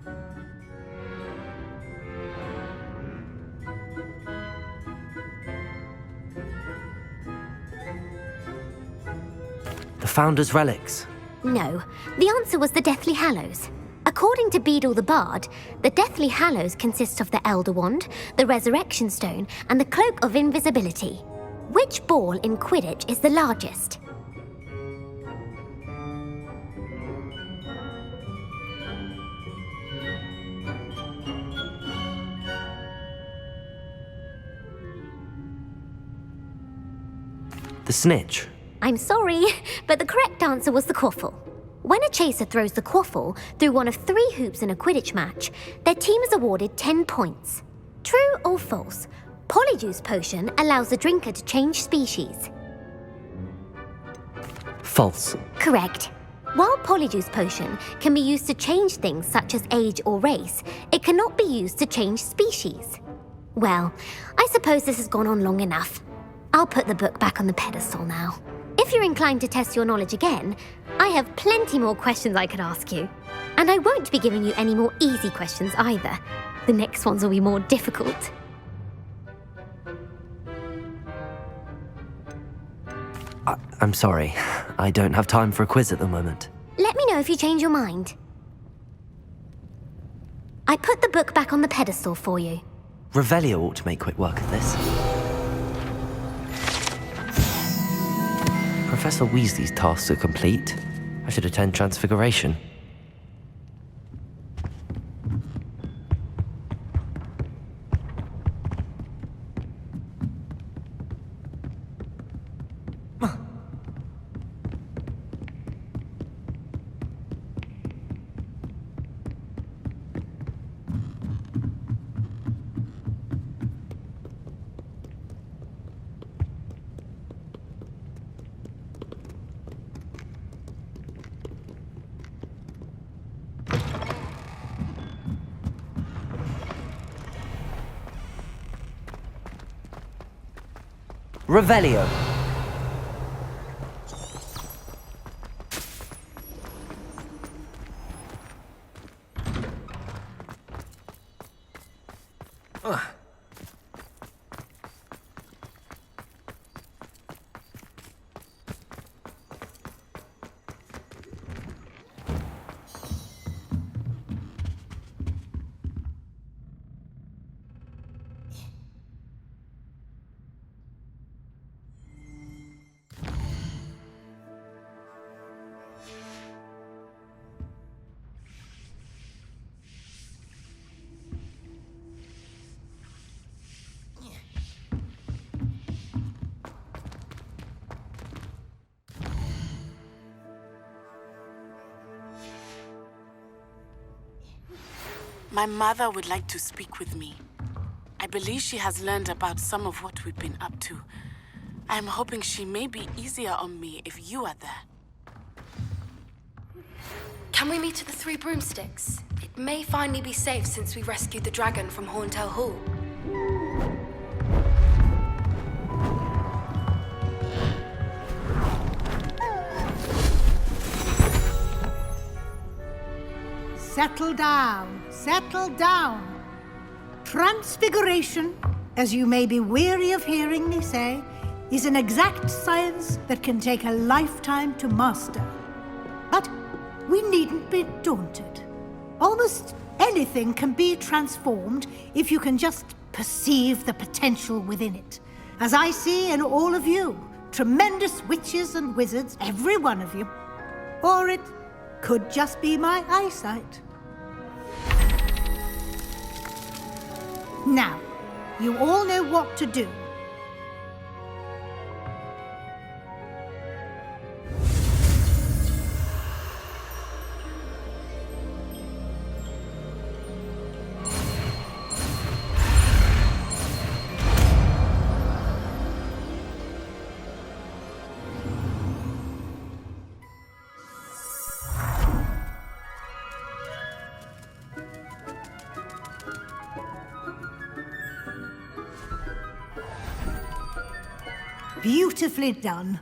The Founder's Relics. No, the answer was the Deathly Hallows. According to Beadle the Bard, the Deathly Hallows consist of the Elder Wand, the Resurrection Stone, and the Cloak of Invisibility. Which ball in Quidditch is the largest? The snitch. I'm sorry, but the correct answer was the quaffle. When a chaser throws the quaffle through one of 3 hoops in a Quidditch match, their team is awarded 10 points. True or false? Polyjuice potion allows the drinker to change species. False. Correct. While Polyjuice potion can be used to change things such as age or race, it cannot be used to change species. Well, I suppose this has gone on long enough. I'll put the book back on the pedestal now. If you're inclined to test your knowledge again, I have plenty more questions I could ask you. And I won't be giving you any more easy questions either. The next ones will be more difficult. I'm sorry. I don't have time for a quiz at the moment. Let me know if you change your mind. I put the book back on the pedestal for you. Revelio ought to make quick work of this. Professor Weasley's tasks are complete. I should attend Transfiguration. Revelio. My mother would like to speak with me. I believe she has learned about some of what we've been up to. I am hoping she may be easier on me if you are there. Can we meet at the Three Broomsticks? It may finally be safe since we rescued the dragon from Horntail Hall. Settle down, settle down. Transfiguration, as you may be weary of hearing me say, is an exact science that can take a lifetime to master. But we needn't be daunted. Almost anything can be transformed if you can just perceive the potential within it. As I see in all of you, tremendous witches and wizards, every one of you. Or it could just be my eyesight. Now, you all know what to do. Beautifully done.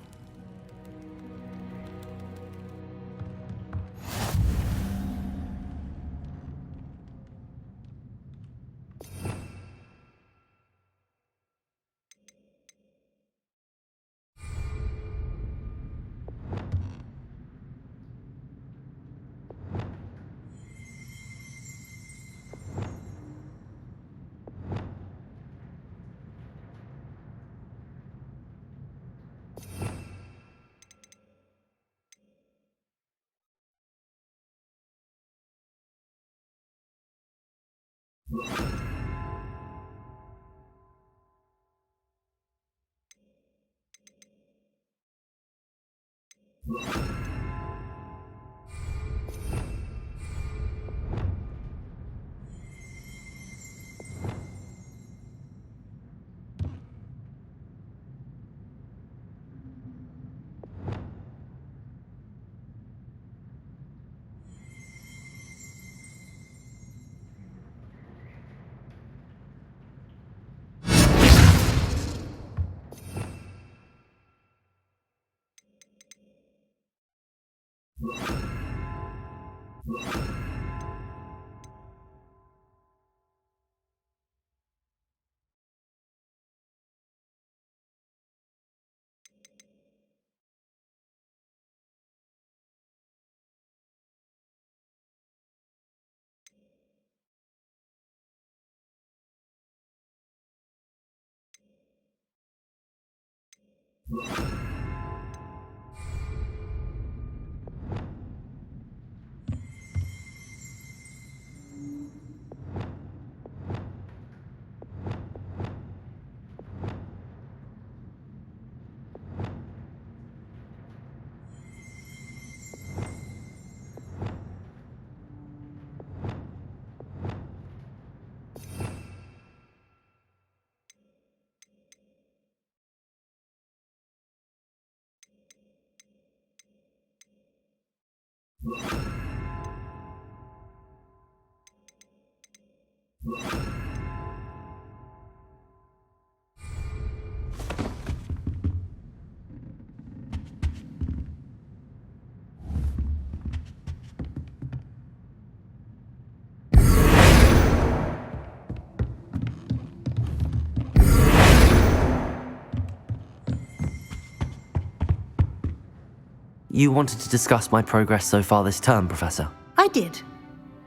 You wanted to discuss my progress so far this term, Professor? I did.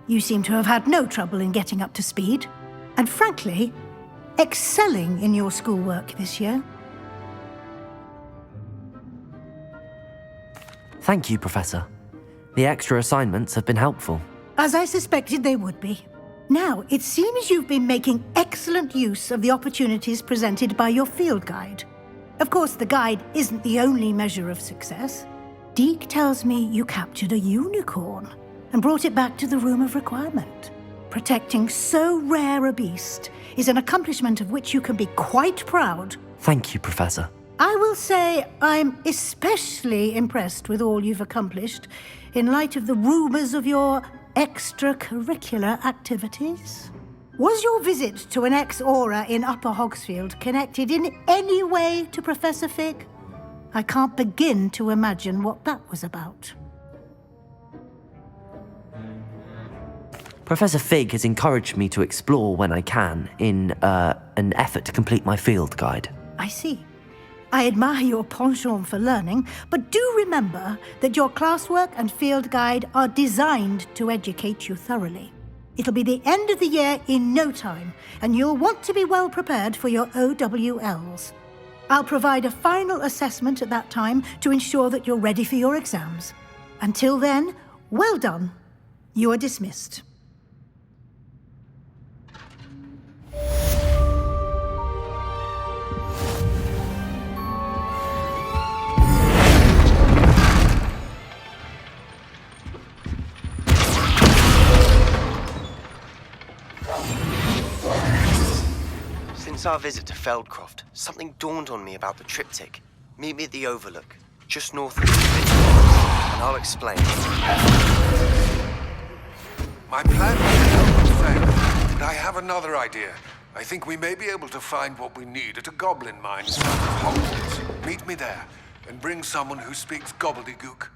You seem to have had no trouble in getting up to speed, and frankly, excelling in your schoolwork this year. Thank you, Professor. The extra assignments have been helpful. As I suspected they would be. Now, it seems you've been making excellent use of the opportunities presented by your field guide. Of course, the guide isn't the only measure of success. Deke tells me you captured a unicorn and brought it back to the Room of Requirement. Protecting so rare a beast is an accomplishment of which you can be quite proud. Thank you, Professor. I will say I'm especially impressed with all you've accomplished in light of the rumours of your extracurricular activities. Was your visit to an ex-aura in Upper Hogsfield connected in any way to Professor Fig? I can't begin to imagine what that was about. Professor Fig has encouraged me to explore when I can in an effort to complete my field guide. I see. I admire your penchant for learning, but do remember that your classwork and field guide are designed to educate you thoroughly. It'll be the end of the year in no time, and you'll want to be well prepared for your OWLs. I'll provide a final assessment at that time to ensure that you're ready for your exams. Until then, well done. You are dismissed. Since our visit to Feldcroft, something dawned on me about the triptych. Meet me at the Overlook, just north of the and I'll explain. My plan failed, but I have another idea. I think we may be able to find what we need at a goblin mine south of Hogwarts. Meet me there, and bring someone who speaks gobbledygook.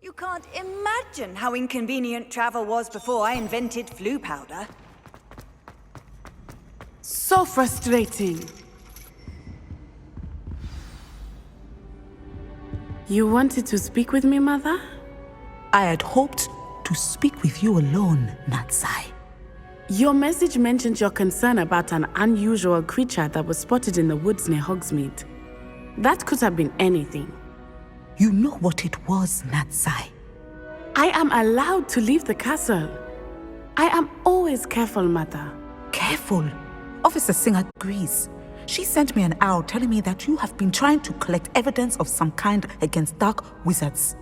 You can't imagine how inconvenient travel was before I invented flu powder. So frustrating. You wanted to speak with me, Mother? I had hoped to speak with you alone, Natsai. Your message mentioned your concern about an unusual creature that was spotted in the woods near Hogsmeade. That could have been anything. You know what it was, Natsai. I am allowed to leave the castle. I am always careful, Mother. Careful? Officer Singer agrees. She sent me an owl telling me that you have been trying to collect evidence of some kind against dark wizards.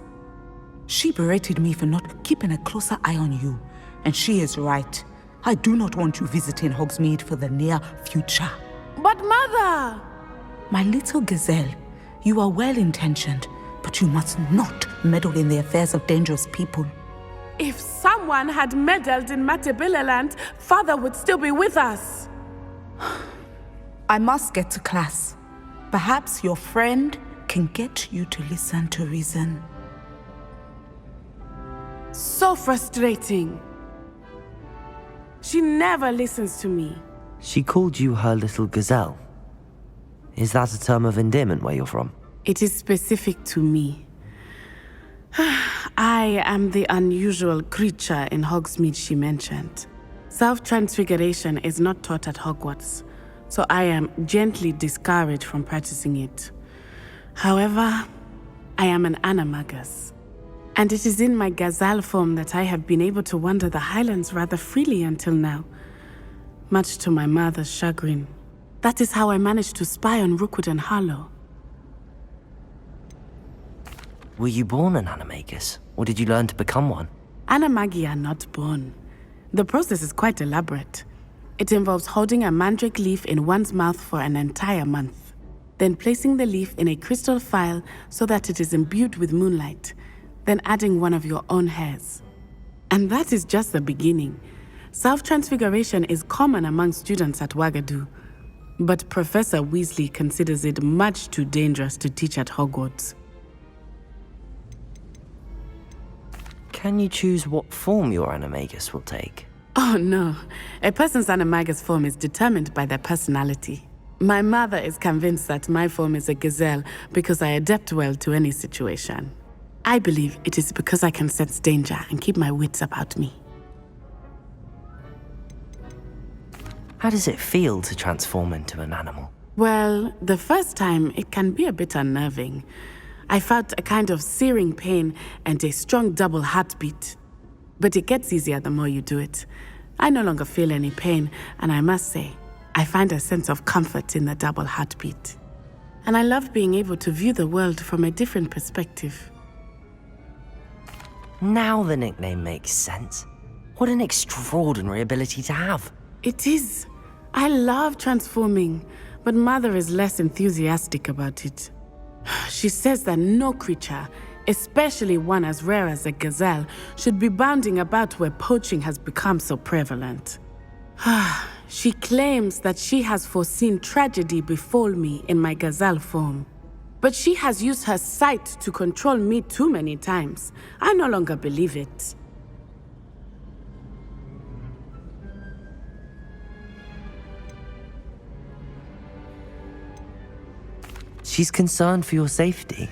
She berated me for not keeping a closer eye on you, and she is right. I do not want you visiting Hogsmeade for the near future. But Mother! My little gazelle, you are well-intentioned, but you must not meddle in the affairs of dangerous people. If someone had meddled in Matabeleland, Father would still be with us. I must get to class. Perhaps your friend can get you to listen to reason. So frustrating. She never listens to me. She called you her little gazelle. Is that a term of endearment where you're from? It is specific to me. I am the unusual creature in Hogsmeade she mentioned. Self-transfiguration is not taught at Hogwarts, so I am gently discouraged from practicing it. However, I am an animagus, and it is in my gazelle form that I have been able to wander the Highlands rather freely until now, much to my mother's chagrin. That is how I managed to spy on Rookwood and Harlow. Were you born an animagus, or did you learn to become one? Animagi are not born. The process is quite elaborate. It involves holding a mandrake leaf in one's mouth for an entire month, then placing the leaf in a crystal phial so that it is imbued with moonlight, then adding one of your own hairs. And that is just the beginning. Self-transfiguration is common among students at Wagadu, but Professor Weasley considers it much too dangerous to teach at Hogwarts. Can you choose what form your animagus will take? Oh no, a person's animagus form is determined by their personality. My mother is convinced that my form is a gazelle because I adapt well to any situation. I believe it is because I can sense danger and keep my wits about me. How does it feel to transform into an animal? Well, the first time it can be a bit unnerving. I felt a kind of searing pain and a strong double heartbeat. But it gets easier the more you do it. I no longer feel any pain, and I must say, I find a sense of comfort in the double heartbeat. And I love being able to view the world from a different perspective. Now the nickname makes sense. What an extraordinary ability to have. It is. I love transforming, but Mother is less enthusiastic about it. She says that no creature, especially one as rare as a gazelle, should be bounding about where poaching has become so prevalent. She claims that she has foreseen tragedy befall me in my gazelle form. But she has used her sight to control me too many times. I no longer believe it. She's concerned for your safety.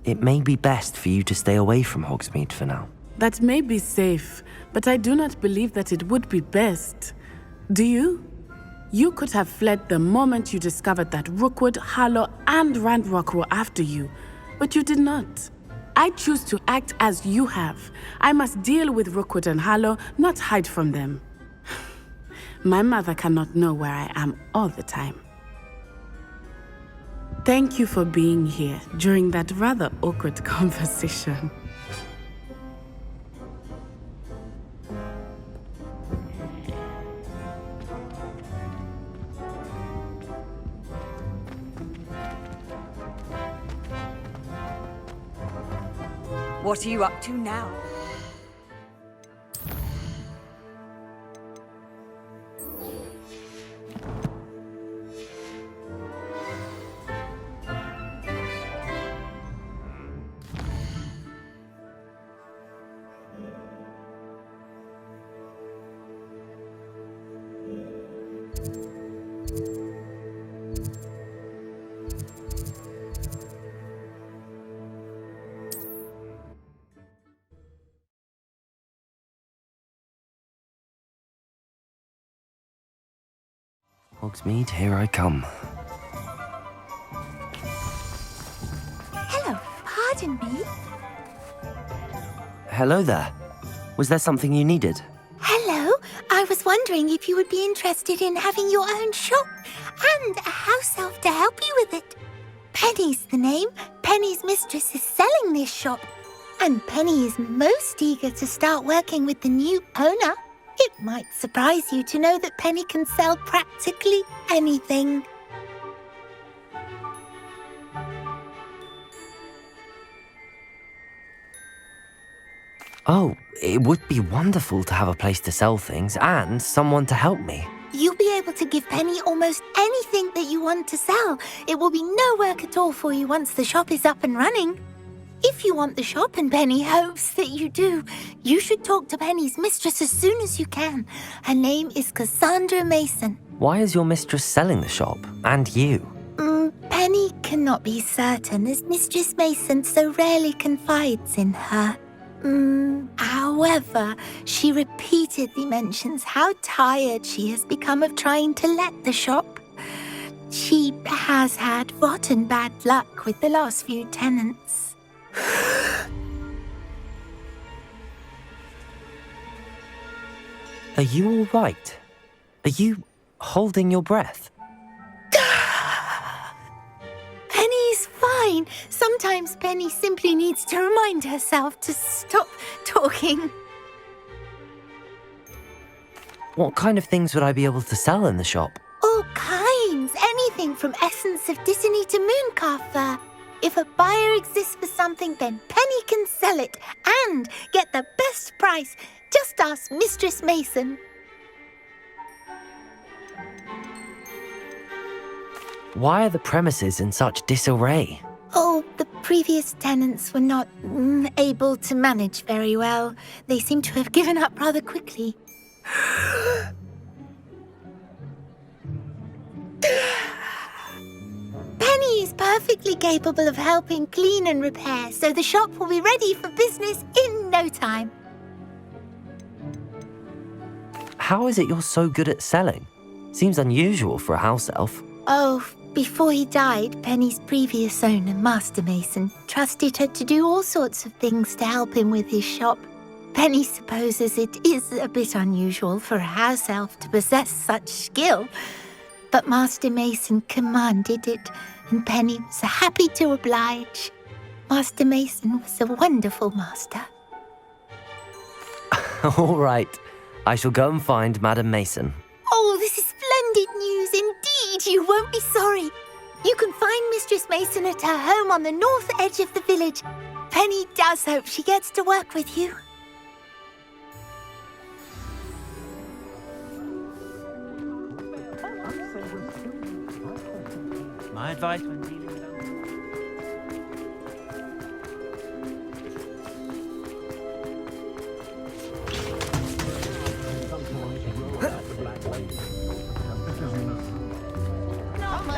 It may be best for you to stay away from Hogsmeade for now. That may be safe, but I do not believe that it would be best. Do you? You could have fled the moment you discovered that Rookwood, Harlow, and Ranrock were after you, but you did not. I choose to act as you have. I must deal with Rookwood and Harlow, not hide from them. My mother cannot know where I am all the time. Thank you for being here during that rather awkward conversation. What are you up to now? Hogsmeade, here I come. Hello, pardon me. Hello there. Was there something you needed? Hello, I was wondering if you would be interested in having your own shop and a house elf to help you with it. Penny's the name. Penny's mistress is selling this shop, and Penny is most eager to start working with the new owner. It might surprise you to know that Penny can sell practically anything. Oh, it would be wonderful to have a place to sell things and someone to help me. You'll be able to give Penny almost anything that you want to sell. It will be no work at all for you once the shop is up and running. If you want the shop, and Penny hopes that you do, you should talk to Penny's mistress as soon as you can. Her name is Cassandra Mason. Why is your mistress selling the shop? And you? Penny cannot be certain, as Mistress Mason so rarely confides in her. However, she repeatedly mentions how tired she has become of trying to let the shop. She has had rotten bad luck with the last few tenants. Are you all right? Are you holding your breath? Penny's fine. Sometimes Penny simply needs to remind herself to stop talking. What kind of things would I be able to sell in the shop? All kinds. Anything from essence of Disney to mooncalf fur. If a buyer exists for something, then Penny can sell it and get the best price. Just ask Mistress Mason. Why are the premises in such disarray? Oh, the previous tenants were not able to manage very well. They seem to have given up rather quickly. Penny is perfectly capable of helping clean and repair, so the shop will be ready for business in no time. How is it you're so good at selling? Seems unusual for a house elf. Oh, before he died, Penny's previous owner, Master Mason, trusted her to do all sorts of things to help him with his shop. Penny supposes it is a bit unusual for a house elf to possess such skill, but Master Mason commanded it, and Penny was happy to oblige. Master Mason was a wonderful master. All right. I shall go and find Madam Mason. Oh, this is splendid news indeed. You won't be sorry. You can find Mistress Mason at her home on the north edge of the village. Penny does hope she gets to work with you. My advice when dealing with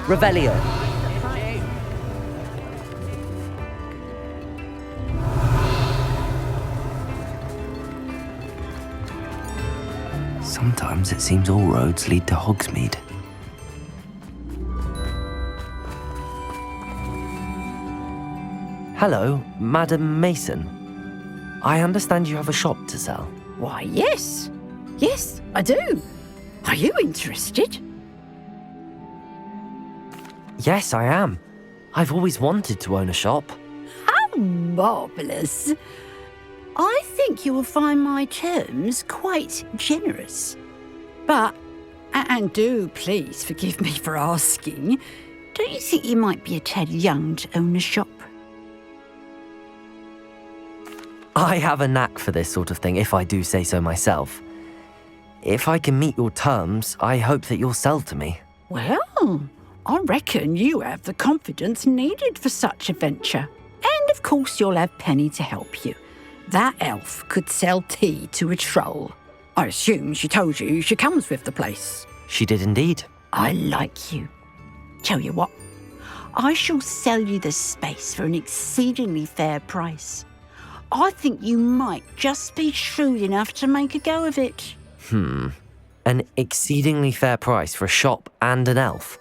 Revelio. Sometimes it seems all roads lead to Hogsmeade. Hello, Madam Mason. I understand you have a shop to sell. Why, yes. Yes, I do. Are you interested? Yes, I am. I've always wanted to own a shop. How marvellous. I think you will find my terms quite generous. But, and do please forgive me for asking, don't you think you might be a tad young to own a shop? I have a knack for this sort of thing, if I do say so myself. If I can meet your terms, I hope that you'll sell to me. Well, I reckon you have the confidence needed for such a venture. And of course you'll have Penny to help you. That elf could sell tea to a troll. I assume she told you she comes with the place. She did indeed. I like you. Tell you what, I shall sell you the space for an exceedingly fair price. I think you might just be shrewd enough to make a go of it. An exceedingly fair price for a shop and an elf.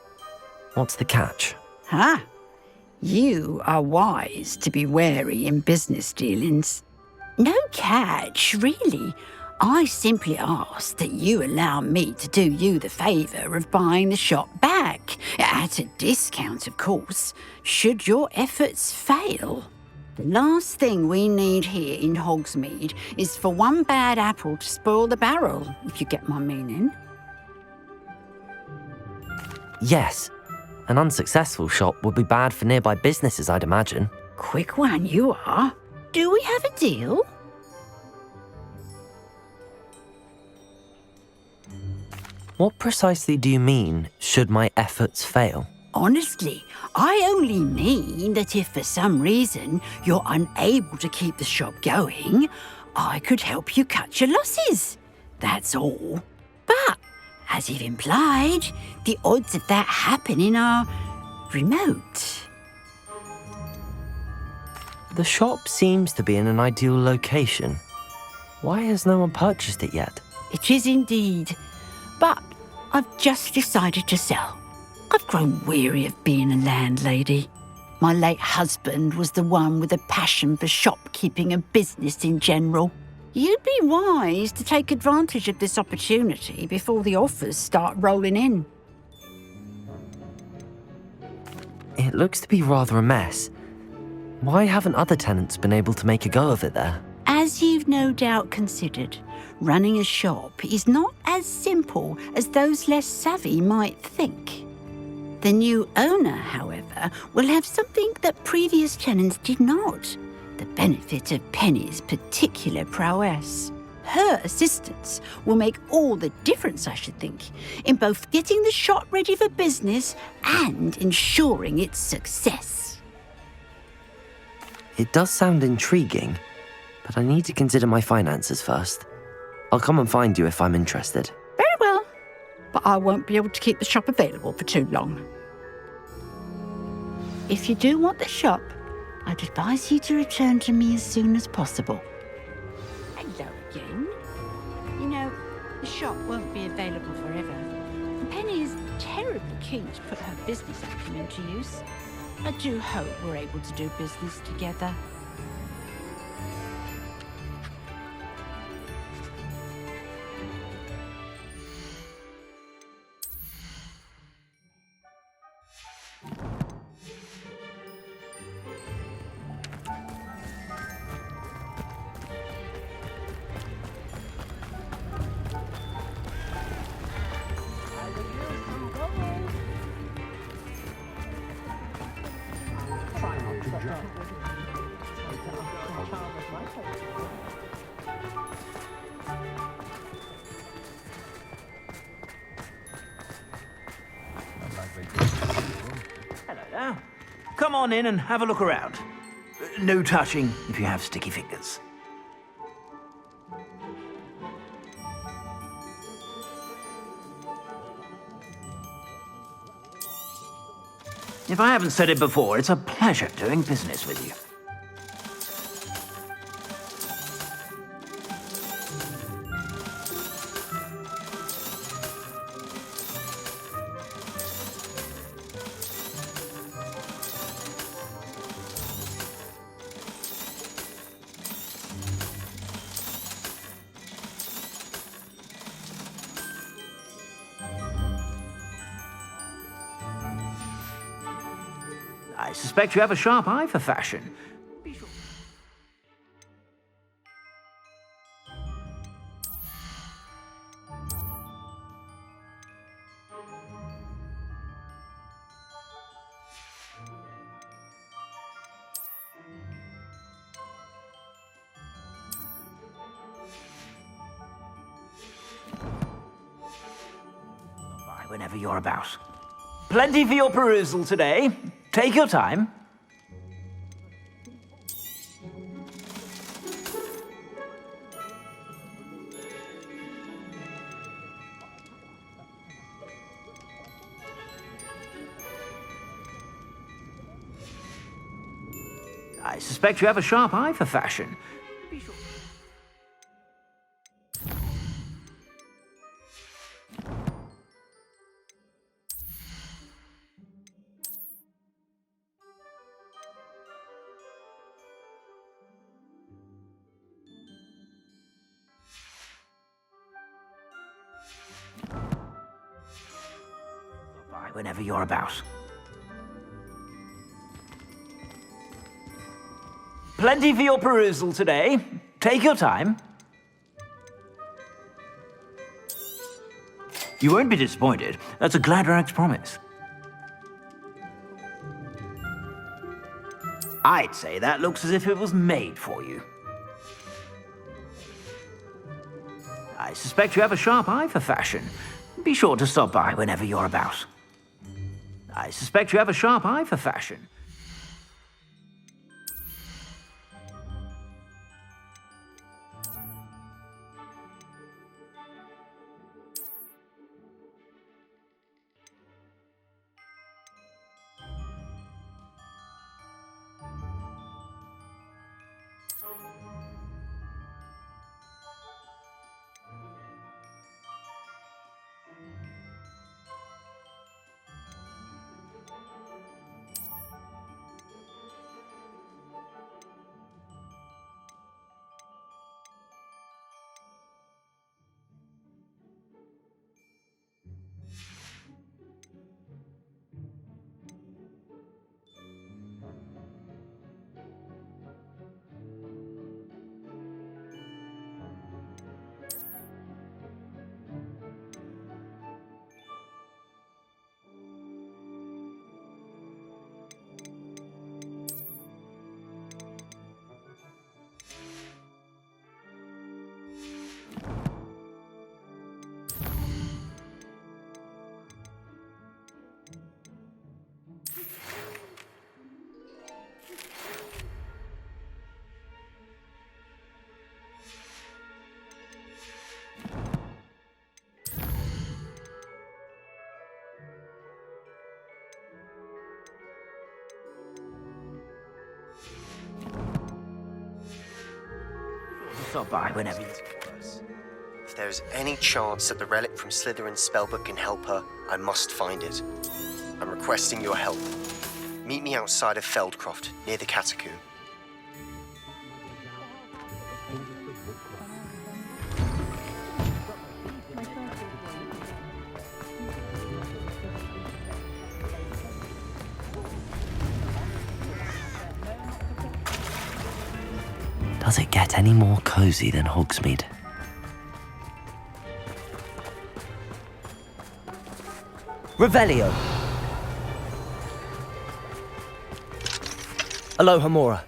What's the catch? Huh? You are wise to be wary in business dealings. No catch, really. I simply ask that you allow me to do you the favour of buying the shop back, at a discount, of course, should your efforts fail. The last thing we need here in Hogsmeade is for one bad apple to spoil the barrel, if you get my meaning. Yes. An unsuccessful shop would be bad for nearby businesses, I'd imagine. Quick one you are. Do we have a deal? What precisely do you mean, should my efforts fail? Honestly, I only mean that if for some reason you're unable to keep the shop going, I could help you cut your losses. That's all. But, as you've implied, the odds of that happening are remote. The shop seems to be in an ideal location. Why has no one purchased it yet? It is indeed. But I've just decided to sell. I've grown weary of being a landlady. My late husband was the one with a passion for shopkeeping and business in general. You'd be wise to take advantage of this opportunity before the offers start rolling in. It looks to be rather a mess. Why haven't other tenants been able to make a go of it there? As you've no doubt considered, running a shop is not as simple as those less savvy might think. The new owner, however, will have something that previous tenants did not. The benefit of Penny's particular prowess. Her assistance will make all the difference, I should think, in both getting the shop ready for business and ensuring its success. It does sound intriguing, but I need to consider my finances first. I'll come and find you if I'm interested. Very well, but I won't be able to keep the shop available for too long. If you do want the shop, I'd advise you to return to me as soon as possible. Hello again. You know, the shop won't be available forever. And Penny is terribly keen to put her business acumen to use. I do hope we're able to do business together. Hello there. Come on in and have a look around. No touching if you have sticky fingers. If I haven't said it before, it's a pleasure doing business with you. I suspect you have a sharp eye for fashion. Buy whenever you're about. Plenty for your perusal today. Take your time. I suspect you have a sharp eye for fashion. whenever you're about. Plenty for your perusal today. Take your time. You won't be disappointed. That's a Gladrax promise. I'd say that looks as if it was made for you. I suspect you have a sharp eye for fashion. Be sure to stop by whenever you're about. I suspect you have a sharp eye for fashion. Stop by whenever you... If there is any chance that the relic from Slytherin's spellbook can help her, I must find it. I'm requesting your help. Meet me outside of Feldcroft, near the Catacomb. Does it get any more cozy than Hogsmeade? Revelio! Aloha Mora.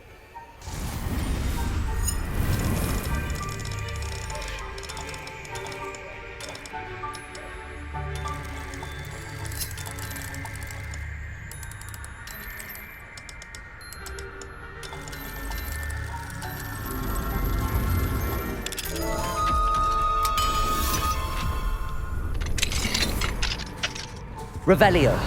Revelio.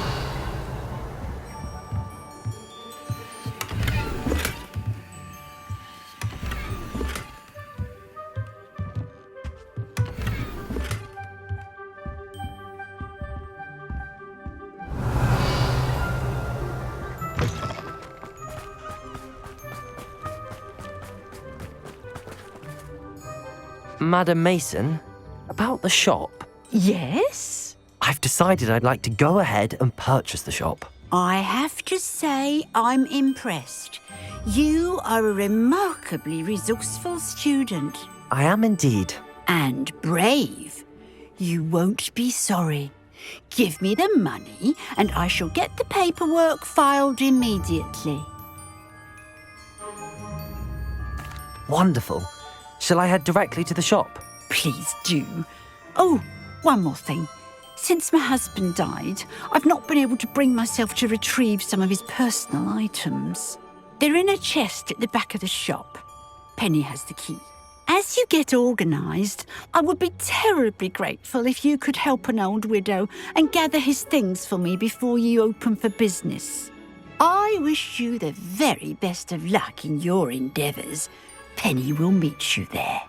Madam Mason, about the shop. Yes? I've decided I'd like to go ahead and purchase the shop. I have to say I'm impressed. You are a remarkably resourceful student. I am indeed. And brave. You won't be sorry. Give me the money and I shall get the paperwork filed immediately. Wonderful. Shall I head directly to the shop? Please do. Oh, one more thing. Since my husband died, I've not been able to bring myself to retrieve some of his personal items. They're in a chest at the back of the shop. Penny has the key. As you get organised, I would be terribly grateful if you could help an old widow and gather his things for me before you open for business. I wish you the very best of luck in your endeavours. Penny will meet you there.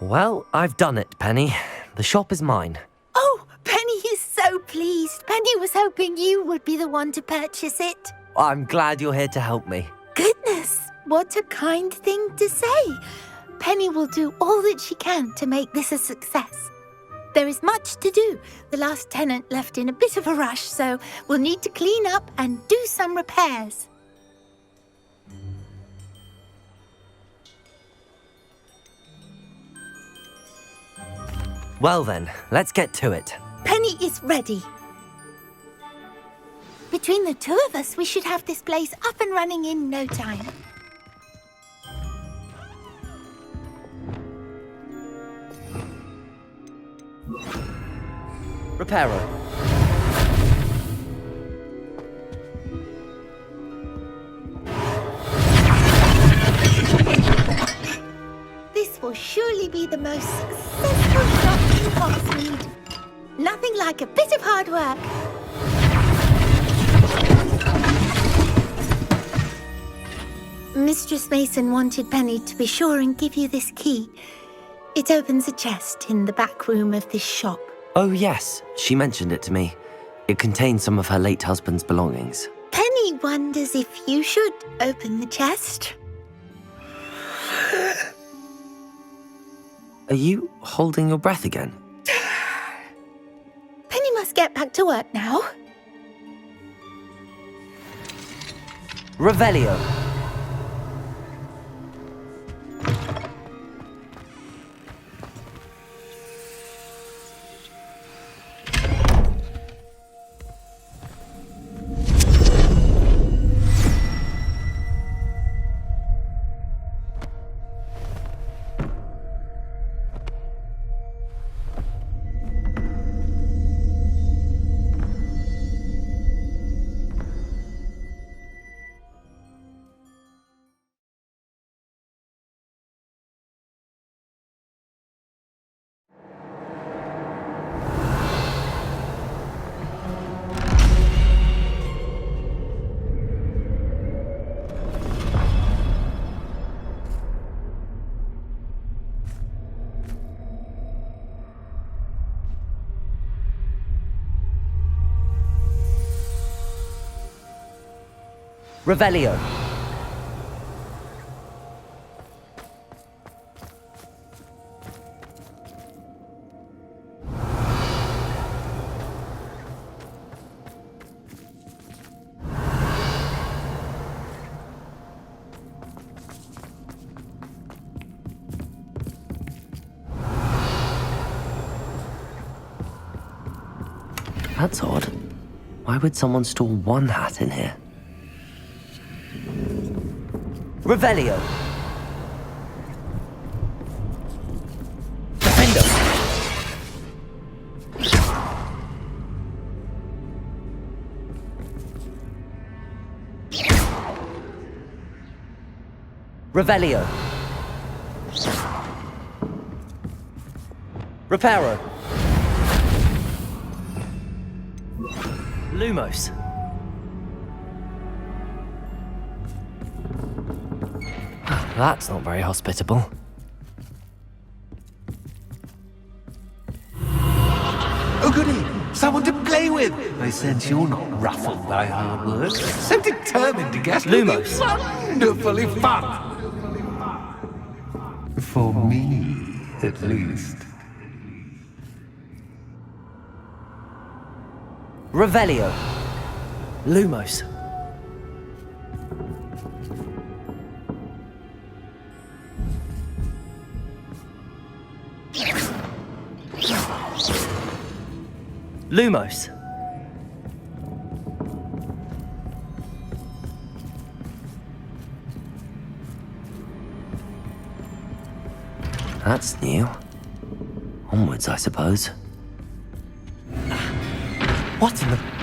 Well, I've done it, Penny. The shop is mine. Oh, Penny is so pleased. Penny was hoping you would be the one to purchase it. I'm glad you're here to help me. Goodness, what a kind thing to say. Penny will do all that she can to make this a success. There is much to do. The last tenant left in a bit of a rush, so we'll need to clean up and do some repairs. Well then, let's get to it. Penny is ready. Between the two of us, we should have this place up and running in no time. Reparo. This will surely be the most successful shop in Hogsmeade. Nothing like a bit of hard work. Mistress Mason wanted Penny to be sure and give you this key. It opens a chest in the back room of this shop. Oh yes, she mentioned it to me. It contains some of her late husband's belongings. Penny wonders if you should open the chest. Are you holding your breath again? Penny must get back to work now. Revelio. Revelio. That's odd. Why would someone store one hat in here? Revelio. Defender. Revelio. Reparo. Lumos. That's not very hospitable. Oh, goody! Someone to play with! I sense you're not ruffled by hard work. So determined to get Lumos. Wonderfully fun! For me, at least. Revelio. Lumos. Lumos. That's new. Onwards, I suppose. What in the...